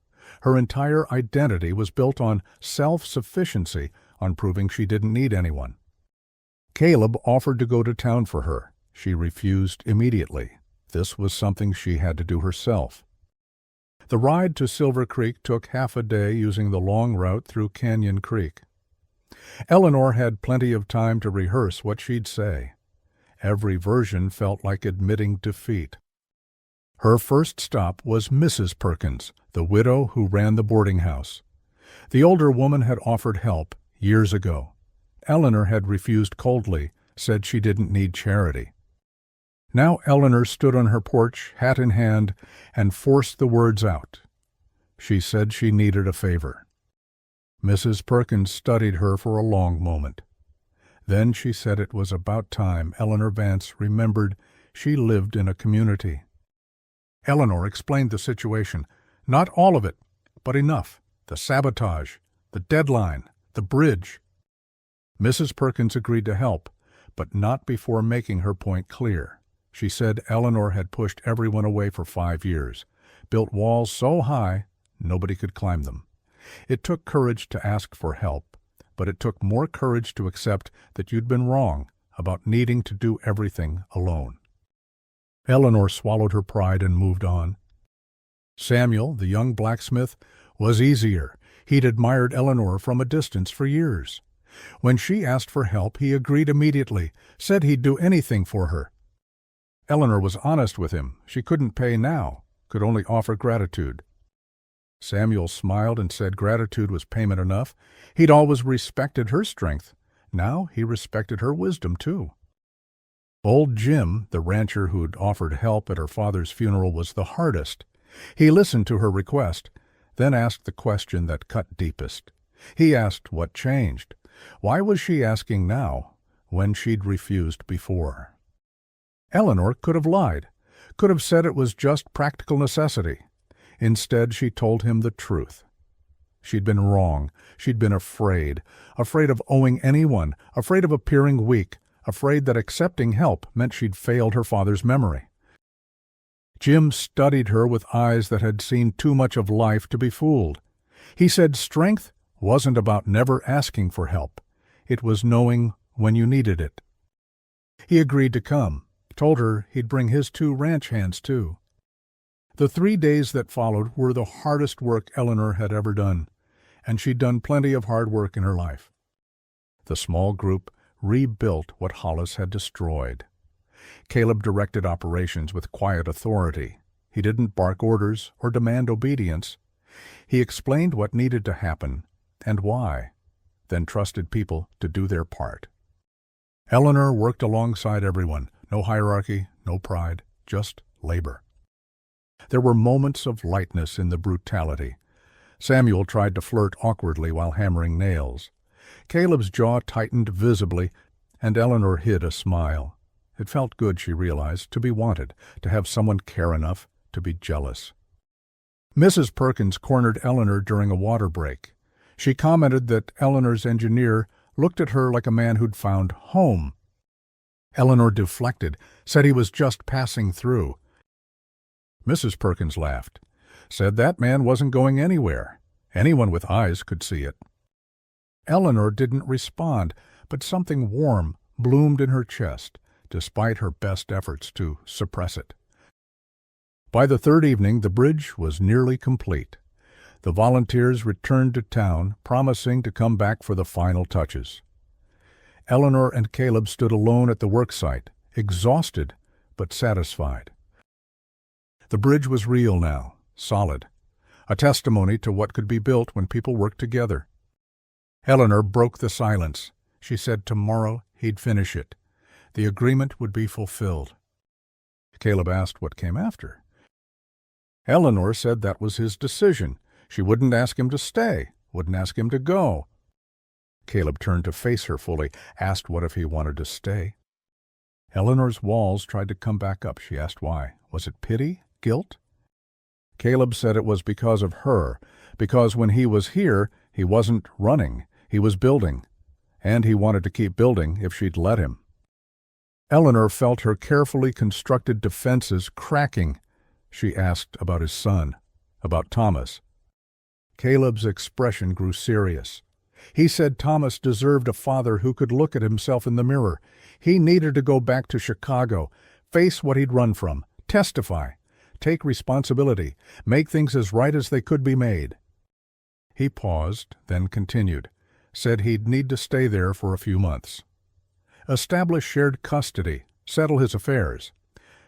Her entire identity was built on self-sufficiency, on proving she didn't need anyone. Caleb offered to go to town for her. She refused immediately. This was something she had to do herself. The ride to Silver Creek took half a day using the long route through Canyon Creek. Eleanor had plenty of time to rehearse what she'd say. Every version felt like admitting defeat. Her first stop was Mrs. Perkins, the widow who ran the boarding house. The older woman had offered help years ago. Eleanor had refused coldly, said she didn't need charity. Now Eleanor stood on her porch, hat in hand, and forced the words out. She said she needed a favor. Mrs. Perkins studied her for a long moment. Then she said it was about time Eleanor Vance remembered she lived in a community. Eleanor explained the situation. Not all of it, but enough. The sabotage, the deadline, the bridge. Mrs. Perkins agreed to help, but not before making her point clear. She said Eleanor had pushed everyone away for 5 years, built walls so high nobody could climb them. It took courage to ask for help, but it took more courage to accept that you'd been wrong about needing to do everything alone. Eleanor swallowed her pride and moved on. Samuel, the young blacksmith, was easier. He'd admired Eleanor from a distance for years. When she asked for help, he agreed immediately, said he'd do anything for her. Eleanor was honest with him. She couldn't pay now, could only offer gratitude. Samuel smiled and said gratitude was payment enough. He'd always respected her strength. Now he respected her wisdom, too. Old Jim, the rancher who'd offered help at her father's funeral, was the hardest. He listened to her request, then asked the question that cut deepest. He asked what changed. Why was she asking now, when she'd refused before? Eleanor could have lied, could have said it was just practical necessity. Instead, she told him the truth. She'd been wrong. She'd been afraid of owing anyone, afraid of appearing weak, afraid that accepting help meant she'd failed her father's memory. Jim studied her with eyes that had seen too much of life to be fooled. He said strength wasn't about never asking for help. It was knowing when you needed it. He agreed to come, told her he'd bring his 2 ranch hands too. The 3 days that followed were the hardest work Eleanor had ever done, and she'd done plenty of hard work in her life. The small group rebuilt what Hollis had destroyed. Caleb directed operations with quiet authority. He didn't bark orders or demand obedience. He explained what needed to happen and why, then trusted people to do their part. Eleanor worked alongside everyone. No hierarchy, no pride, just labor. There were moments of lightness in the brutality. Samuel tried to flirt awkwardly while hammering nails. Caleb's jaw tightened visibly, and Eleanor hid a smile. It felt good, she realized, to be wanted, to have someone care enough to be jealous. Mrs. Perkins cornered Eleanor during a water break. She commented that Eleanor's engineer looked at her like a man who'd found home. Eleanor deflected, said he was just passing through. Mrs. Perkins laughed, said that man wasn't going anywhere. Anyone with eyes could see it. Eleanor didn't respond, but something warm bloomed in her chest, despite her best efforts to suppress it. By the 3rd evening, the bridge was nearly complete. The volunteers returned to town, promising to come back for the final touches. Eleanor and Caleb stood alone at the worksite, exhausted but satisfied. The bridge was real now, solid, a testimony to what could be built when people worked together. Eleanor broke the silence. She said tomorrow he'd finish it. The agreement would be fulfilled. Caleb asked what came after. Eleanor said that was his decision. She wouldn't ask him to stay, wouldn't ask him to go. Caleb turned to face her fully, asked what if he wanted to stay. Eleanor's walls tried to come back up. She asked why. Was it pity? Guilt? Caleb said it was because of her, because when he was here, he wasn't running, he was building, and he wanted to keep building if she'd let him. Eleanor felt her carefully constructed defenses cracking. She asked about his son, about Thomas. Caleb's expression grew serious. He said Thomas deserved a father who could look at himself in the mirror. He needed to go back to Chicago, face what he'd run from, testify, take responsibility, make things as right as they could be made. He paused, then continued, said he'd need to stay there for a few months. Establish shared custody, settle his affairs,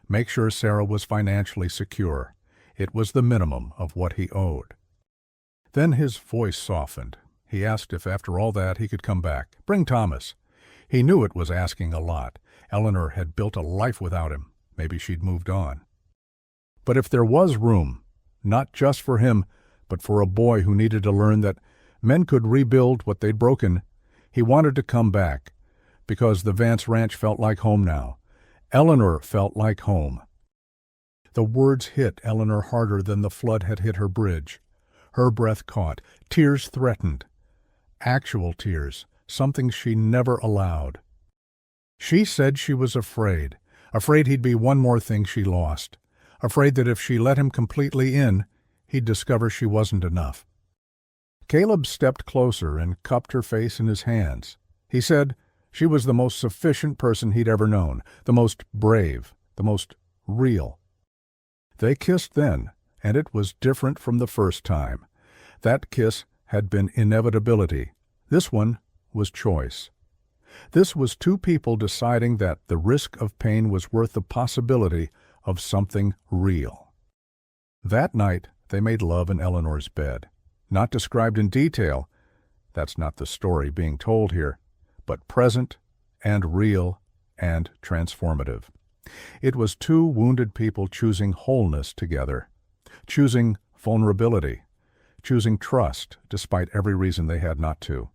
make sure Sarah was financially secure. It was the minimum of what he owed. Then his voice softened. He asked if after all that he could come back, bring Thomas. He knew it was asking a lot. Eleanor had built a life without him. Maybe she'd moved on. But if there was room, not just for him, but for a boy who needed to learn that men could rebuild what they'd broken, he wanted to come back, because the Vance ranch felt like home now. Eleanor felt like home. The words hit Eleanor harder than the flood had hit her bridge. Her breath caught. Tears threatened. Actual tears, something she never allowed. She said she was afraid he'd be one more thing she lost, afraid that if she let him completely in, he'd discover she wasn't enough. Caleb stepped closer and cupped her face in his hands. He said she was the most sufficient person he'd ever known, the most brave, the most real. They kissed then, and it was different from the first time. That kiss had been inevitability. This one was choice. This was two people deciding that the risk of pain was worth the possibility of something real. That night, they made love in Eleanor's bed. Not described in detail. That's not the story being told here, but present and real and transformative. It was two wounded people choosing wholeness together, choosing vulnerability, choosing trust despite every reason they had not to.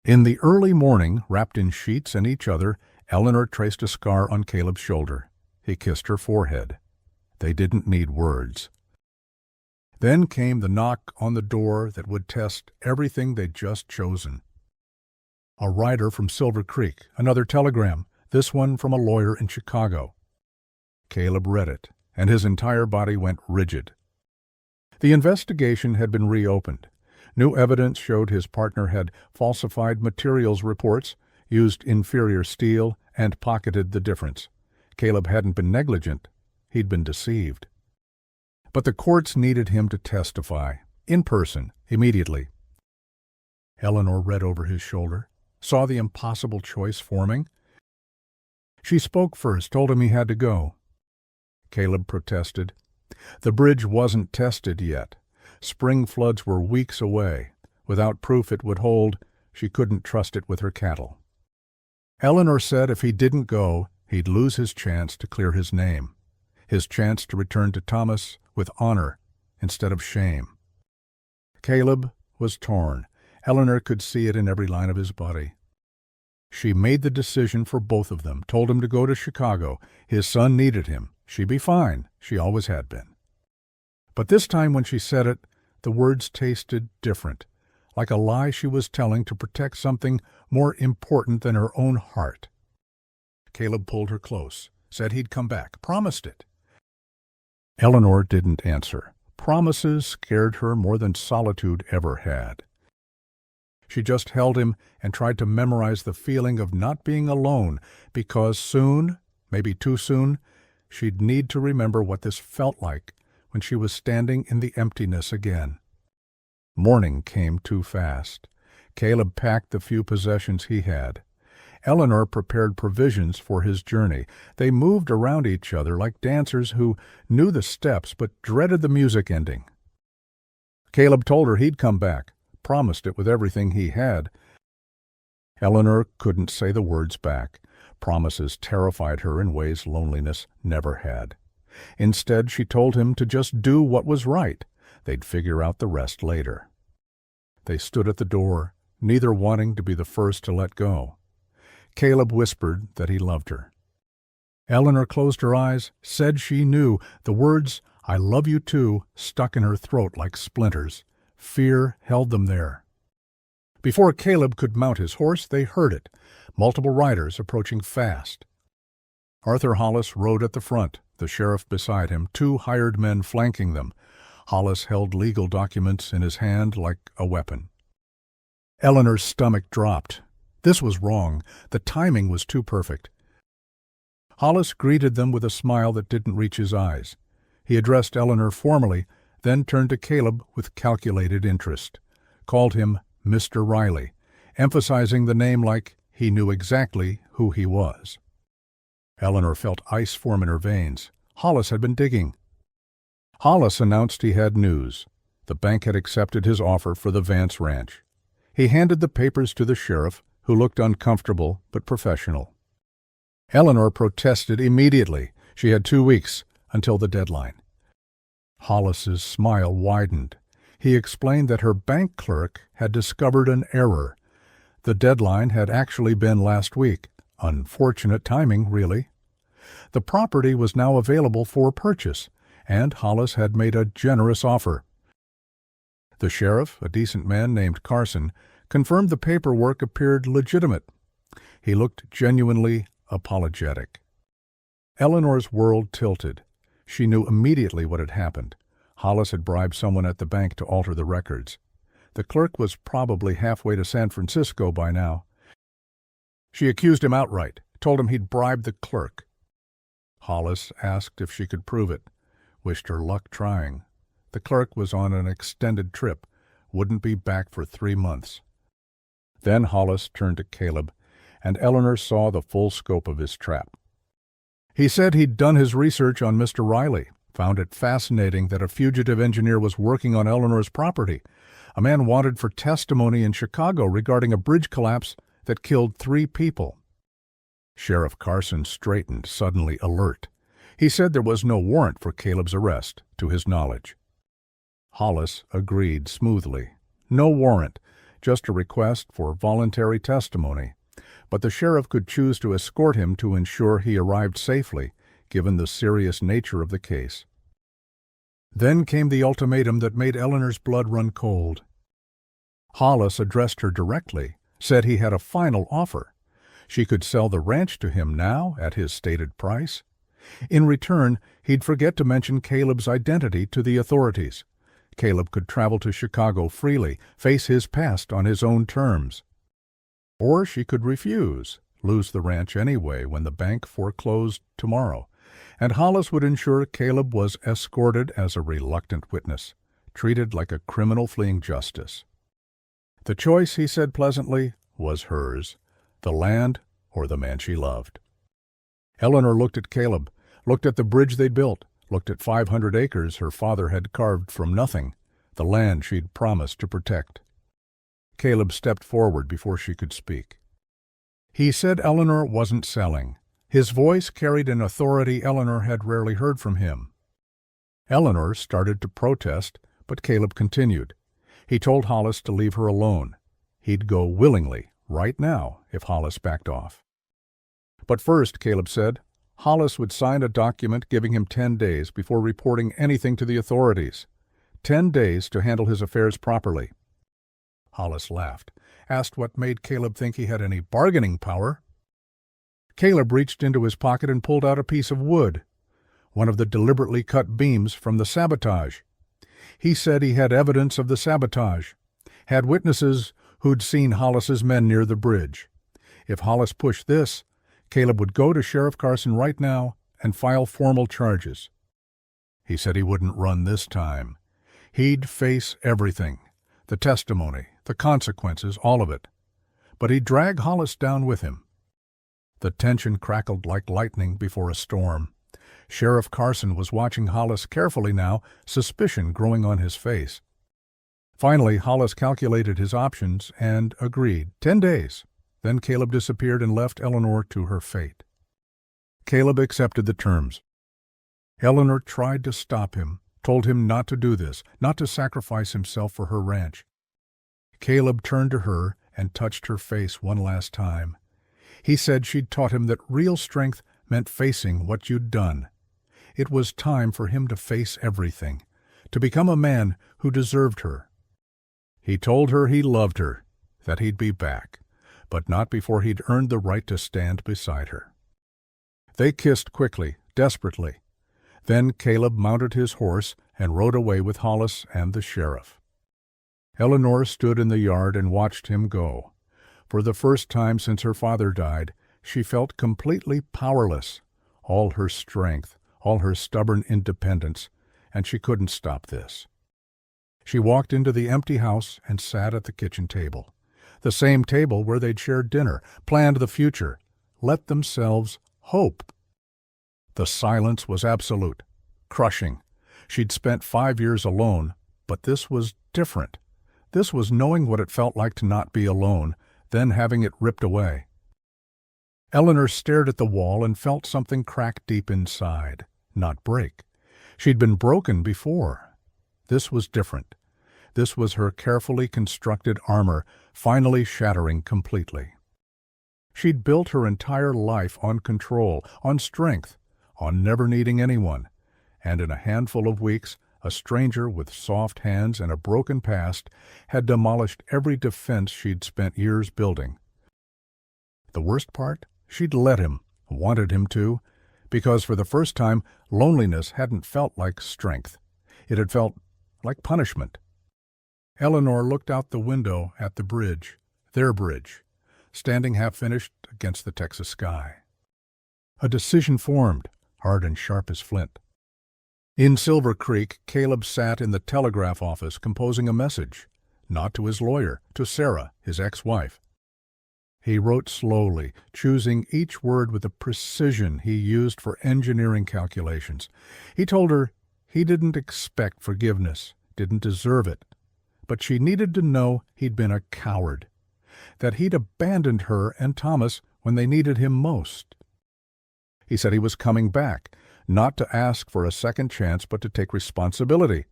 In the early morning, wrapped in sheets and each other, Eleanor traced a scar on Caleb's shoulder. He kissed her forehead. They didn't need words. Then came the knock on the door that would test everything they'd just chosen. A rider from Silver Creek, another telegram, this one from a lawyer in Chicago. Caleb read it, and his entire body went rigid. The investigation had been reopened. New evidence showed his partner had falsified materials reports, used inferior steel, and pocketed the difference. Caleb hadn't been negligent. He'd been deceived. But the courts needed him to testify, in person, immediately. Eleanor read over his shoulder, saw the impossible choice forming. She spoke first, told him he had to go. Caleb protested. The bridge wasn't tested yet. Spring floods were weeks away. Without proof it would hold, she couldn't trust it with her cattle. Eleanor said if he didn't go, he'd lose his chance to clear his name, his chance to return to Thomas with honor instead of shame. Caleb was torn. Eleanor could see it in every line of his body. She made the decision for both of them, told him to go to Chicago. His son needed him. She'd be fine. She always had been. But this time when she said it, the words tasted different, like a lie she was telling to protect something more important than her own heart. Caleb pulled her close, said he'd come back, promised it. Eleanor didn't answer. Promises scared her more than solitude ever had. She just held him and tried to memorize the feeling of not being alone, because soon, maybe too soon, she'd need to remember what this felt like when she was standing in the emptiness again. Morning came too fast. Caleb packed the few possessions he had. Eleanor prepared provisions for his journey. They moved around each other like dancers who knew the steps but dreaded the music ending. Caleb told her he'd come back, promised it with everything he had. Eleanor couldn't say the words back. Promises terrified her in ways loneliness never had. Instead, she told him to just do what was right. They'd figure out the rest later. They stood at the door, neither wanting to be the first to let go. Caleb whispered that he loved her. Eleanor closed her eyes, said she knew. The words, "I love you too," stuck in her throat like splinters. Fear held them there. Before Caleb could mount his horse, they heard it, multiple riders approaching fast. Arthur Hollis rode at the front, the sheriff beside him, 2 hired men flanking them. Hollis held legal documents in his hand like a weapon. Eleanor's stomach dropped. This was wrong. The timing was too perfect. Hollis greeted them with a smile that didn't reach his eyes. He addressed Eleanor formally, then turned to Caleb with calculated interest. Called him Mr. Riley, emphasizing the name like he knew exactly who he was. Eleanor felt ice form in her veins. Hollis had been digging. Hollis announced he had news. The bank had accepted his offer for the Vance ranch. He handed the papers to the sheriff, who looked uncomfortable but professional. Eleanor protested immediately. She had 2 weeks until the deadline. Hollis's smile widened. He explained that her bank clerk had discovered an error. The deadline had actually been last week. Unfortunate timing, really. The property was now available for purchase, and Hollis had made a generous offer. The sheriff, a decent man named Carson, confirmed the paperwork appeared legitimate. He looked genuinely apologetic. Eleanor's world tilted. She knew immediately what had happened. Hollis had bribed someone at the bank to alter the records. The clerk was probably halfway to San Francisco by now. She accused him outright, told him he'd bribed the clerk. Hollis asked if she could prove it, wished her luck trying. The clerk was on an extended trip, wouldn't be back for 3 months. Then Hollis turned to Caleb, and Eleanor saw the full scope of his trap. He said he'd done his research on Mr. Riley, found it fascinating that a fugitive engineer was working on Eleanor's property, a man wanted for testimony in Chicago regarding a bridge collapse that killed 3 people. Sheriff Carson straightened, suddenly alert. He said there was no warrant for Caleb's arrest, to his knowledge. Hollis agreed smoothly. No warrant, just a request for voluntary testimony. But the sheriff could choose to escort him to ensure he arrived safely, given the serious nature of the case. Then came the ultimatum that made Eleanor's blood run cold. Hollis addressed her directly, said he had a final offer. She could sell the ranch to him now at his stated price. In return, he'd forget to mention Caleb's identity to the authorities. Caleb could travel to Chicago freely, face his past on his own terms. Or she could refuse, lose the ranch anyway when the bank foreclosed tomorrow, and Hollis would ensure Caleb was escorted as a reluctant witness, treated like a criminal fleeing justice. The choice, he said pleasantly, was hers, the land or the man she loved. Eleanor looked at Caleb, looked at the bridge they'd built, looked at 500 acres her father had carved from nothing, the land she'd promised to protect. Caleb stepped forward before she could speak. He said Eleanor wasn't selling. His voice carried an authority Eleanor had rarely heard from him. Eleanor started to protest, but Caleb continued. He told Hollis to leave her alone. He'd go willingly, right now, if Hollis backed off. But first, Caleb said, Hollis would sign a document giving him 10 days before reporting anything to the authorities. 10 days to handle his affairs properly. Hollis laughed, asked what made Caleb think he had any bargaining power. Caleb reached into his pocket and pulled out a piece of wood, one of the deliberately cut beams from the sabotage. He said he had evidence of the sabotage, had witnesses who'd seen Hollis's men near the bridge. If Hollis pushed this, Caleb would go to Sheriff Carson right now and file formal charges. He said he wouldn't run this time. He'd face everything, the testimony, the consequences, all of it. But he'd drag Hollis down with him. The tension crackled like lightning before a storm. Sheriff Carson was watching Hollis carefully now, suspicion growing on his face. Finally, Hollis calculated his options and agreed. 10 days. Then Caleb disappeared and left Eleanor to her fate. Caleb accepted the terms. Eleanor tried to stop him, told him not to do this, not to sacrifice himself for her ranch. Caleb turned to her and touched her face one last time. He said she'd taught him that real strength meant facing what you'd done. It was time for him to face everything, to become a man who deserved her. He told her he loved her, that he'd be back, but not before he'd earned the right to stand beside her. They kissed quickly, desperately. Then Caleb mounted his horse and rode away with Hollis and the sheriff. Eleanor stood in the yard and watched him go. For the first time since her father died, she felt completely powerless, all her strength, all her stubborn independence, and she couldn't stop this. She walked into the empty house and sat at the kitchen table, the same table where they'd shared dinner, planned the future, let themselves hope. The silence was absolute, crushing. She'd spent 5 years alone, but this was different. This was knowing what it felt like to not be alone, then having it ripped away. Eleanor stared at the wall and felt something crack deep inside, not break. She'd been broken before. This was different. This was her carefully constructed armor finally shattering completely. She'd built her entire life on control, on strength, on never needing anyone, and in a handful of weeks, a stranger with soft hands and a broken past had demolished every defense she'd spent years building. The worst part? She'd let him, wanted him to, because for the first time, loneliness hadn't felt like strength. It had felt like punishment. Eleanor looked out the window at the bridge, their bridge, standing half-finished against the Texas sky. A decision formed, hard and sharp as flint. In Silver Creek, Caleb sat in the telegraph office composing a message, not to his lawyer, to Sarah, his ex-wife. He wrote slowly, choosing each word with the precision he used for engineering calculations. He told her he didn't expect forgiveness, didn't deserve it, but she needed to know he'd been a coward, that he'd abandoned her and Thomas when they needed him most. He said he was coming back, not to ask for a second chance, but to take responsibility,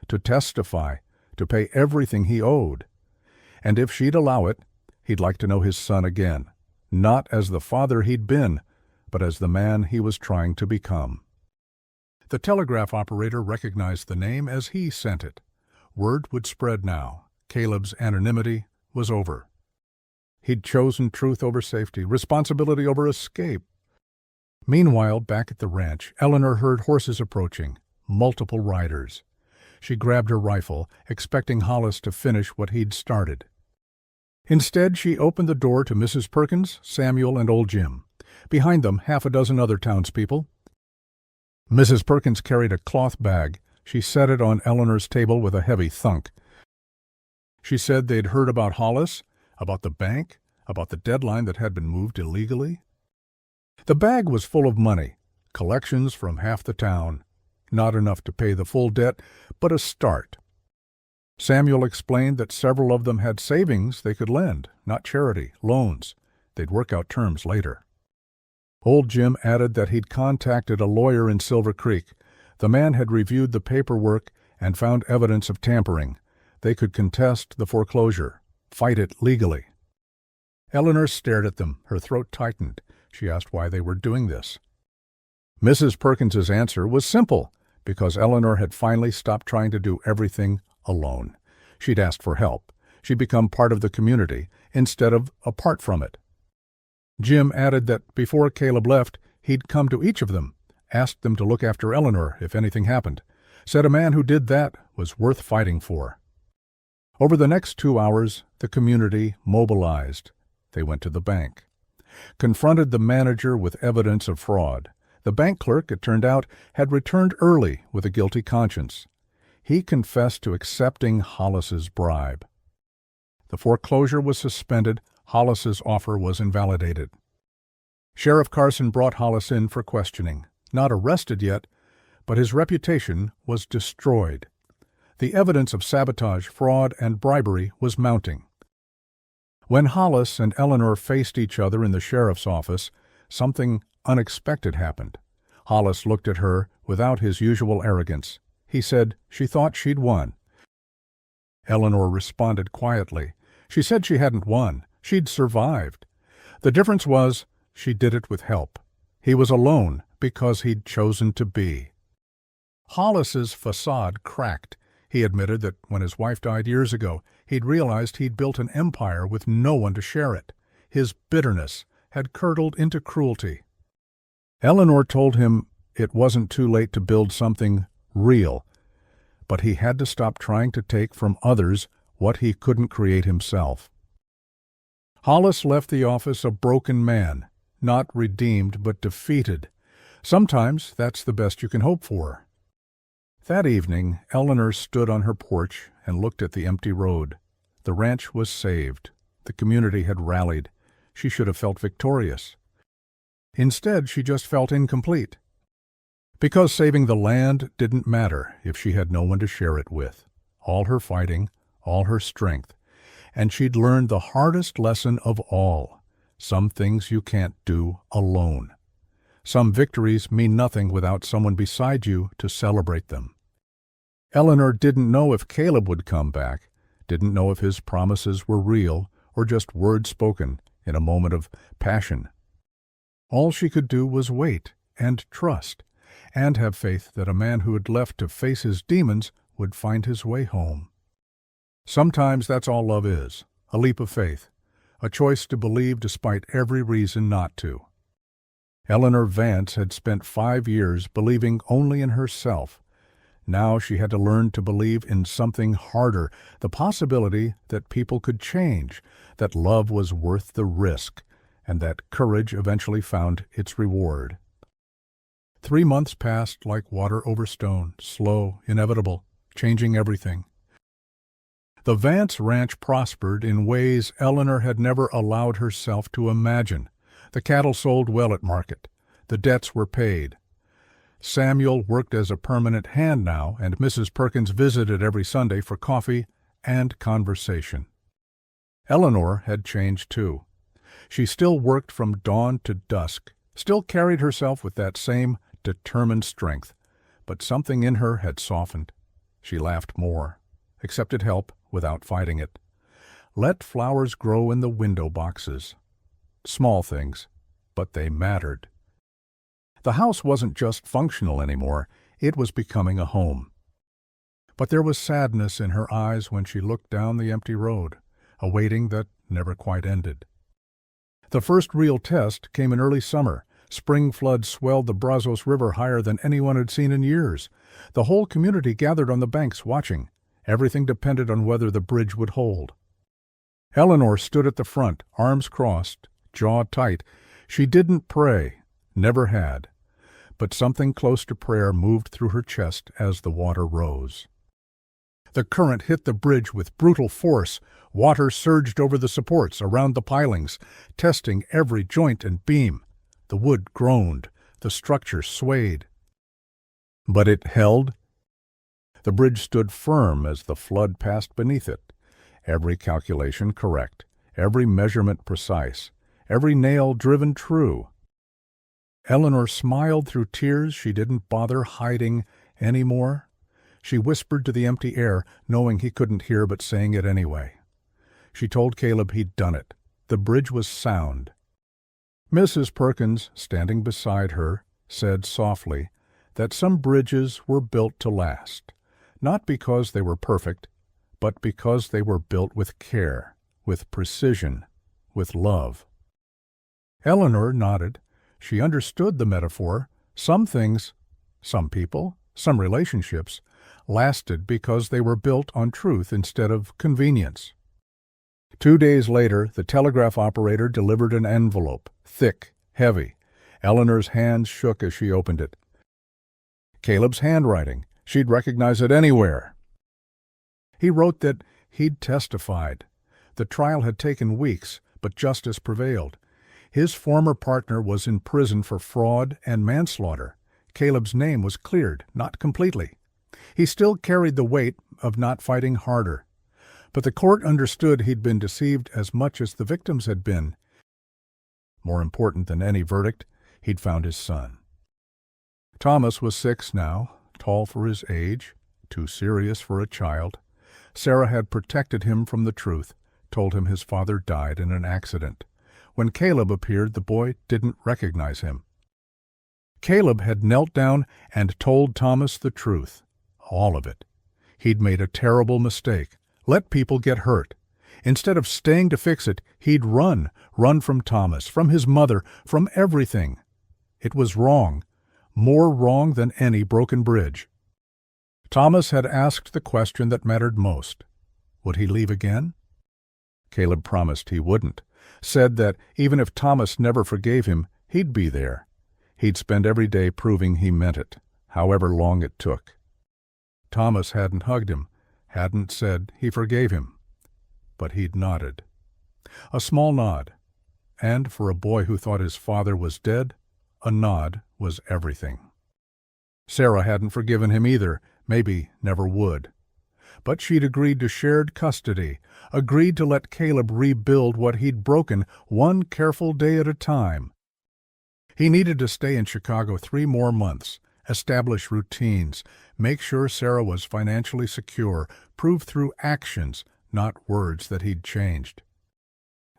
to testify, to pay everything he owed. And if she'd allow it, he'd like to know his son again, not as the father he'd been, but as the man he was trying to become. The telegraph operator recognized the name as he sent it. Word would spread now. Caleb's anonymity was over. He'd chosen truth over safety, responsibility over escape. Meanwhile, back at the ranch, Eleanor heard horses approaching, multiple riders. She grabbed her rifle, expecting Hollis to finish what he'd started. Instead, she opened the door to Mrs. Perkins, Samuel, and old Jim. Behind them, half a dozen other townspeople. Mrs. Perkins carried a cloth bag. She set it on Eleanor's table with a heavy thunk. She said they'd heard about Hollis, about the bank, about the deadline that had been moved illegally. The bag was full of money, collections from half the town. Not enough to pay the full debt, but a start. Samuel explained that several of them had savings they could lend, not charity, loans. They'd work out terms later. Old Jim added that he'd contacted a lawyer in Silver Creek. The man had reviewed the paperwork and found evidence of tampering. They could contest the foreclosure, fight it legally. Eleanor stared at them, her throat tightened. She asked why they were doing this. Mrs. Perkins's answer was simple, because Eleanor had finally stopped trying to do everything alone. She'd asked for help. She'd become part of the community instead of apart from it. Jim added that before Caleb left, he'd come to each of them, asked them to look after Eleanor if anything happened, said a man who did that was worth fighting for. Over the next 2 hours, the community mobilized. They went to the bank, confronted the manager with evidence of fraud. The bank clerk, it turned out, had returned early with a guilty conscience. He confessed to accepting Hollis's bribe. The foreclosure was suspended. Hollis's offer was invalidated. Sheriff Carson brought Hollis in for questioning. Not arrested yet, but his reputation was destroyed. The evidence of sabotage, fraud, and bribery was mounting. When Hollis and Eleanor faced each other in the sheriff's office, something unexpected happened. Hollis looked at her without his usual arrogance. He said she thought she'd won. Eleanor responded quietly. She said she hadn't won. She'd survived. The difference was she did it with help. He was alone because he'd chosen to be. Hollis's facade cracked. He admitted that when his wife died years ago, he'd realized he'd built an empire with no one to share it. His bitterness had curdled into cruelty. Eleanor told him it wasn't too late to build something real, but he had to stop trying to take from others what he couldn't create himself. Hollis left the office a broken man, not redeemed but defeated. Sometimes that's the best you can hope for. That evening, Eleanor stood on her porch and looked at the empty road. The ranch was saved. The community had rallied. She should have felt victorious. Instead, she just felt incomplete. Because saving the land didn't matter if she had no one to share it with. All her fighting, all her strength. And she'd learned the hardest lesson of all. Some things you can't do alone. Some victories mean nothing without someone beside you to celebrate them. Eleanor didn't know if Caleb would come back, didn't know if his promises were real or just words spoken in a moment of passion. All she could do was wait and trust, and have faith that a man who had left to face his demons would find his way home. Sometimes that's all love is, a leap of faith, a choice to believe despite every reason not to. Eleanor Vance had spent 5 years believing only in herself. Now she had to learn to believe in something harder, the possibility that people could change, that love was worth the risk, and that courage eventually found its reward. 3 months passed like water over stone, slow, inevitable, changing everything. The Vance ranch prospered in ways Eleanor had never allowed herself to imagine. The cattle sold well at market. The debts were paid. Samuel worked as a permanent hand now, and Mrs. Perkins visited every Sunday for coffee and conversation. Eleanor had changed too. She still worked from dawn to dusk, still carried herself with that same determined strength, but something in her had softened. She laughed more, accepted help without fighting it. Let flowers grow in the window boxes. Small things, but they mattered. The house wasn't just functional anymore, it was becoming a home. But there was sadness in her eyes when she looked down the empty road, a waiting that never quite ended. The first real test came in early summer. Spring floods swelled the Brazos River higher than anyone had seen in years. The whole community gathered on the banks watching. Everything depended on whether the bridge would hold. Eleanor stood at the front, arms crossed, jaw tight. She didn't pray, never had. But something close to prayer moved through her chest as the water rose. The current hit the bridge with brutal force. Water surged over the supports around the pilings, testing every joint and beam. The wood groaned. The structure swayed. But it held. The bridge stood firm as the flood passed beneath it. Every calculation correct, every measurement precise, every nail driven true. Eleanor smiled through tears she didn't bother hiding any more. She whispered to the empty air, knowing he couldn't hear but saying it anyway. She told Caleb he'd done it. The bridge was sound. Mrs. Perkins, standing beside her, said softly that some bridges were built to last, not because they were perfect, but because they were built with care, with precision, with love. Eleanor nodded. She understood the metaphor. Some things, some people, some relationships, lasted because they were built on truth instead of convenience. 2 days later, the telegraph operator delivered an envelope, thick, heavy. Eleanor's hands shook as she opened it. Caleb's handwriting. She'd recognize it anywhere. He wrote that he'd testified. The trial had taken weeks, but justice prevailed. His former partner was in prison for fraud and manslaughter. Caleb's name was cleared, not completely. He still carried the weight of not fighting harder. But the court understood he'd been deceived as much as the victims had been. More important than any verdict, he'd found his son. Thomas was 6 now, tall for his age, too serious for a child. Sarah had protected him from the truth, told him his father died in an accident. When Caleb appeared, the boy didn't recognize him. Caleb had knelt down and told Thomas the truth, all of it. He'd made a terrible mistake, let people get hurt. Instead of staying to fix it, he'd run from Thomas, from his mother, from everything. It was wrong, more wrong than any broken bridge. Thomas had asked the question that mattered most. Would he leave again? Caleb promised he wouldn't, said that even if Thomas never forgave him, he'd be there. He'd spend every day proving he meant it, however long it took. Thomas hadn't hugged him, hadn't said he forgave him, but he'd nodded. A small nod, and for a boy who thought his father was dead, a nod was everything. Sarah hadn't forgiven him either, maybe never would. But she'd agreed to shared custody, agreed to let Caleb rebuild what he'd broken one careful day at a time. He needed to stay in Chicago 3 more months, establish routines, make sure Sarah was financially secure, prove through actions, not words, that he'd changed.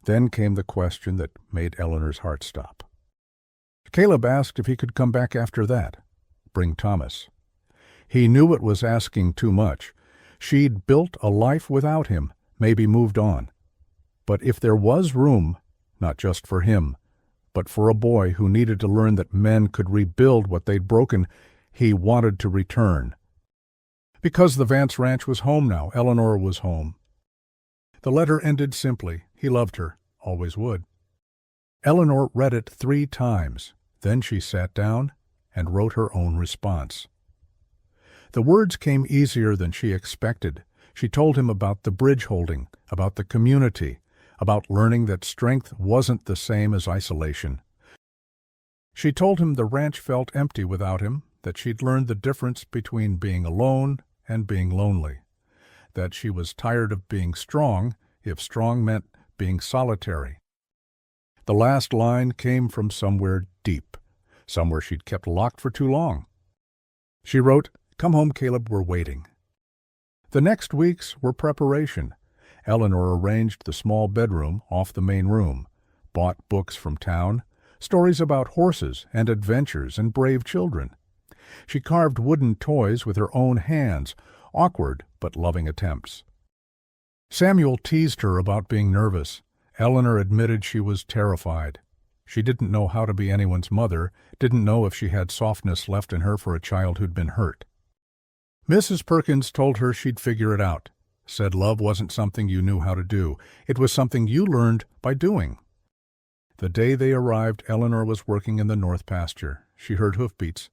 Then came the question that made Eleanor's heart stop. Caleb asked if he could come back after that, bring Thomas. He knew it was asking too much. She'd built a life without him, maybe moved on. But if there was room, not just for him, but for a boy who needed to learn that men could rebuild what they'd broken, he wanted to return. Because the Vance ranch was home now, Eleanor was home. The letter ended simply. He loved her, always would. Eleanor read it 3 times. Then she sat down and wrote her own response. The words came easier than she expected. She told him about the bridge holding, about the community, about learning that strength wasn't the same as isolation. She told him the ranch felt empty without him, that she'd learned the difference between being alone and being lonely, that she was tired of being strong, if strong meant being solitary. The last line came from somewhere deep, somewhere she'd kept locked for too long. She wrote, "Come home, Caleb, we're waiting." The next weeks were preparation. Eleanor arranged the small bedroom off the main room, bought books from town, stories about horses and adventures and brave children. She carved wooden toys with her own hands, awkward but loving attempts. Samuel teased her about being nervous. Eleanor admitted she was terrified. She didn't know how to be anyone's mother, didn't know if she had softness left in her for a child who'd been hurt. Mrs. Perkins told her she'd figure it out, said love wasn't something you knew how to do. It was something you learned by doing. The day they arrived, Eleanor was working in the north pasture. She heard hoofbeats,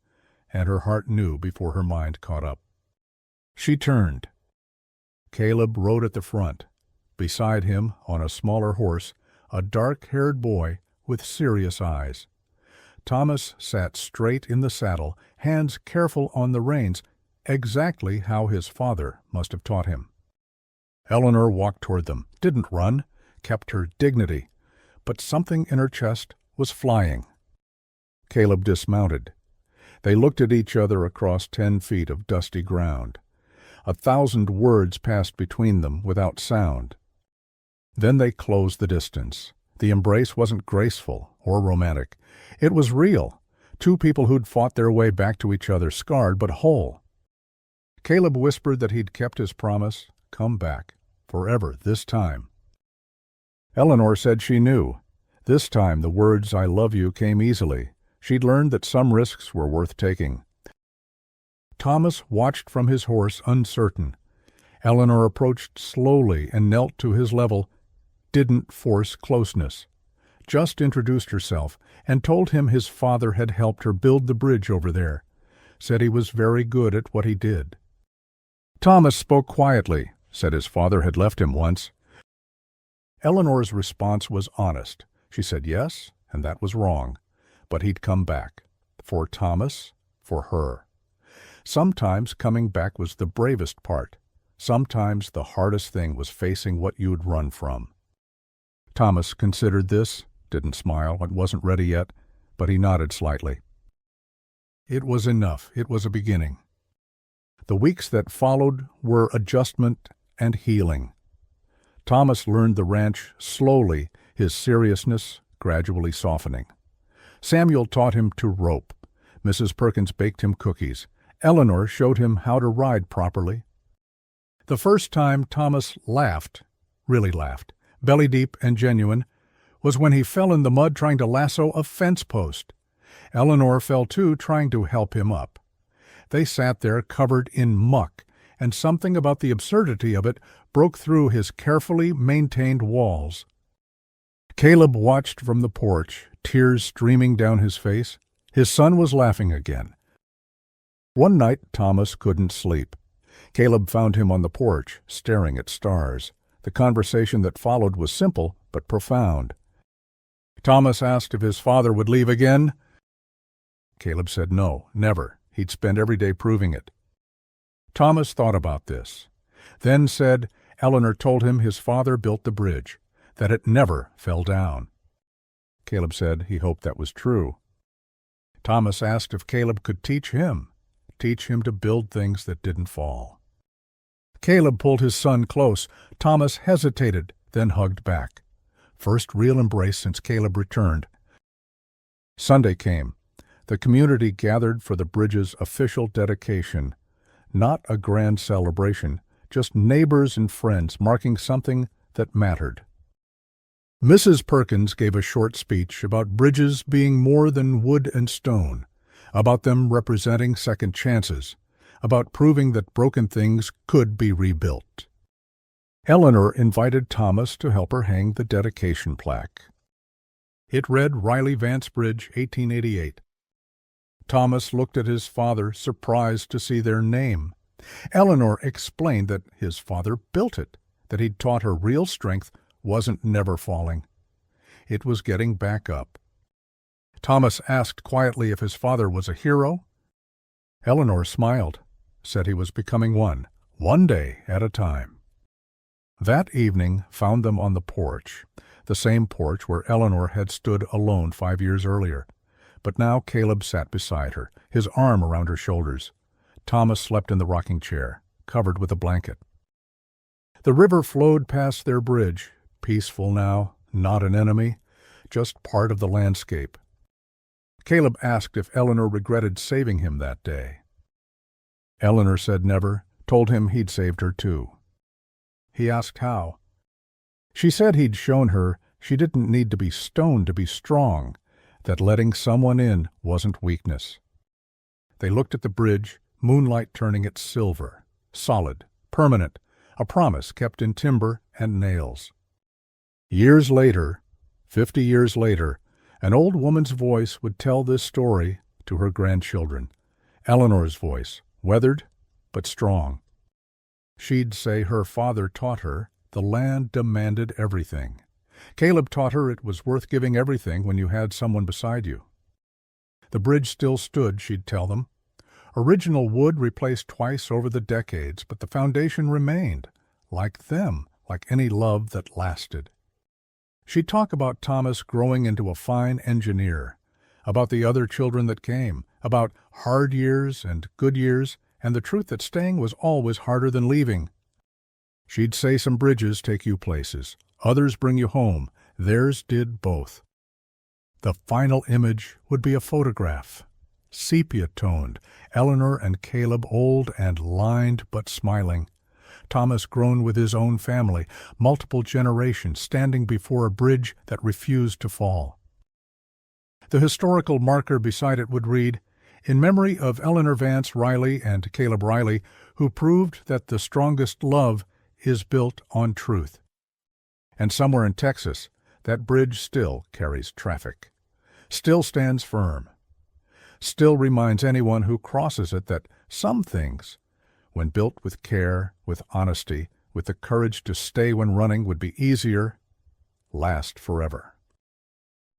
and her heart knew before her mind caught up. She turned. Caleb rode at the front. Beside him, on a smaller horse, a dark-haired boy with serious eyes. Thomas sat straight in the saddle, hands careful on the reins, exactly how his father must have taught him. Eleanor walked toward them, didn't run, kept her dignity, but something in her chest was flying. Caleb dismounted. They looked at each other across 10 feet of dusty ground. 1,000 words passed between them without sound. Then they closed the distance. The embrace wasn't graceful or romantic. It was real. 2 people who'd fought their way back to each other, scarred but whole. Caleb whispered that he'd kept his promise, come back, forever, this time. Eleanor said she knew. This time the words "I love you" came easily. She'd learned that some risks were worth taking. Thomas watched from his horse, uncertain. Eleanor approached slowly and knelt to his level, didn't force closeness, just introduced herself and told him his father had helped her build the bridge over there, said he was very good at what he did. Thomas spoke quietly, said his father had left him once. Eleanor's response was honest. She said yes and that was wrong. But he'd come back. For Thomas, for her. Sometimes coming back was the bravest part. Sometimes the hardest thing was facing what you'd run from. Thomas considered this, didn't smile, and wasn't ready yet, but he nodded slightly. It was enough. It was a beginning. The weeks that followed were adjustment and healing. Thomas learned the ranch slowly, his seriousness gradually softening. Samuel taught him to rope. Mrs. Perkins baked him cookies. Eleanor showed him how to ride properly. The first time Thomas laughed, really laughed, belly deep and genuine, was when he fell in the mud trying to lasso a fence post. Eleanor fell too, trying to help him up. They sat there covered in muck, and something about the absurdity of it broke through his carefully maintained walls. Caleb watched from the porch, tears streaming down his face. His son was laughing again. One night Thomas couldn't sleep. Caleb found him on the porch, staring at stars. The conversation that followed was simple but profound. Thomas asked if his father would leave again. Caleb said no, never. He'd spend every day proving it. Thomas thought about this, then said Eleanor told him his father built the bridge, that it never fell down. Caleb said he hoped that was true. Thomas asked if Caleb could teach him to build things that didn't fall. Caleb pulled his son close. Thomas hesitated, then hugged back. First real embrace since Caleb returned. Sunday came. The community gathered for the bridge's official dedication. Not a grand celebration, just neighbors and friends marking something that mattered. Mrs. Perkins gave a short speech about bridges being more than wood and stone, about them representing second chances, about proving that broken things could be rebuilt. Eleanor invited Thomas to help her hang the dedication plaque. It read Riley Vance Bridge, 1888. Thomas looked at his father, surprised to see their name. Eleanor explained that his father built it, that he'd taught her real strength wasn't never falling. It was getting back up. Thomas asked quietly if his father was a hero. Eleanor smiled, said he was becoming one day at a time. That evening found them on the porch, the same porch where Eleanor had stood alone 5 years earlier. But now Caleb sat beside her, his arm around her shoulders. Thomas slept in the rocking chair, covered with a blanket. The river flowed past their bridge, peaceful now, not an enemy, just part of the landscape. Caleb asked if Eleanor regretted saving him that day. Eleanor said never, told him he'd saved her too. He asked how. She said he'd shown her she didn't need to be stoned to be strong, that letting someone in wasn't weakness. They looked at the bridge, moonlight turning it silver, solid, permanent, a promise kept in timber and nails. Years later, 50 years later, an old woman's voice would tell this story to her grandchildren. Eleanor's voice, weathered but strong. She'd say her father taught her the land demanded everything. Caleb taught her it was worth giving everything when you had someone beside you. The bridge still stood, she'd tell them. Original wood replaced twice over the decades, but the foundation remained, like them, like any love that lasted. She'd talk about Thomas growing into a fine engineer, about the other children that came, about hard years and good years, and the truth that staying was always harder than leaving. She'd say some bridges take you places, others bring you home. Theirs did both. The final image would be a photograph, sepia-toned, Eleanor and Caleb old and lined but smiling. Thomas grown with his own family, multiple generations standing before a bridge that refused to fall. The historical marker beside it would read, "In memory of Eleanor Vance Riley and Caleb Riley, who proved that the strongest love is built on truth." And somewhere in Texas, that bridge still carries traffic, still stands firm, still reminds anyone who crosses it that some things, when built with care, with honesty, with the courage to stay when running would be easier, last forever.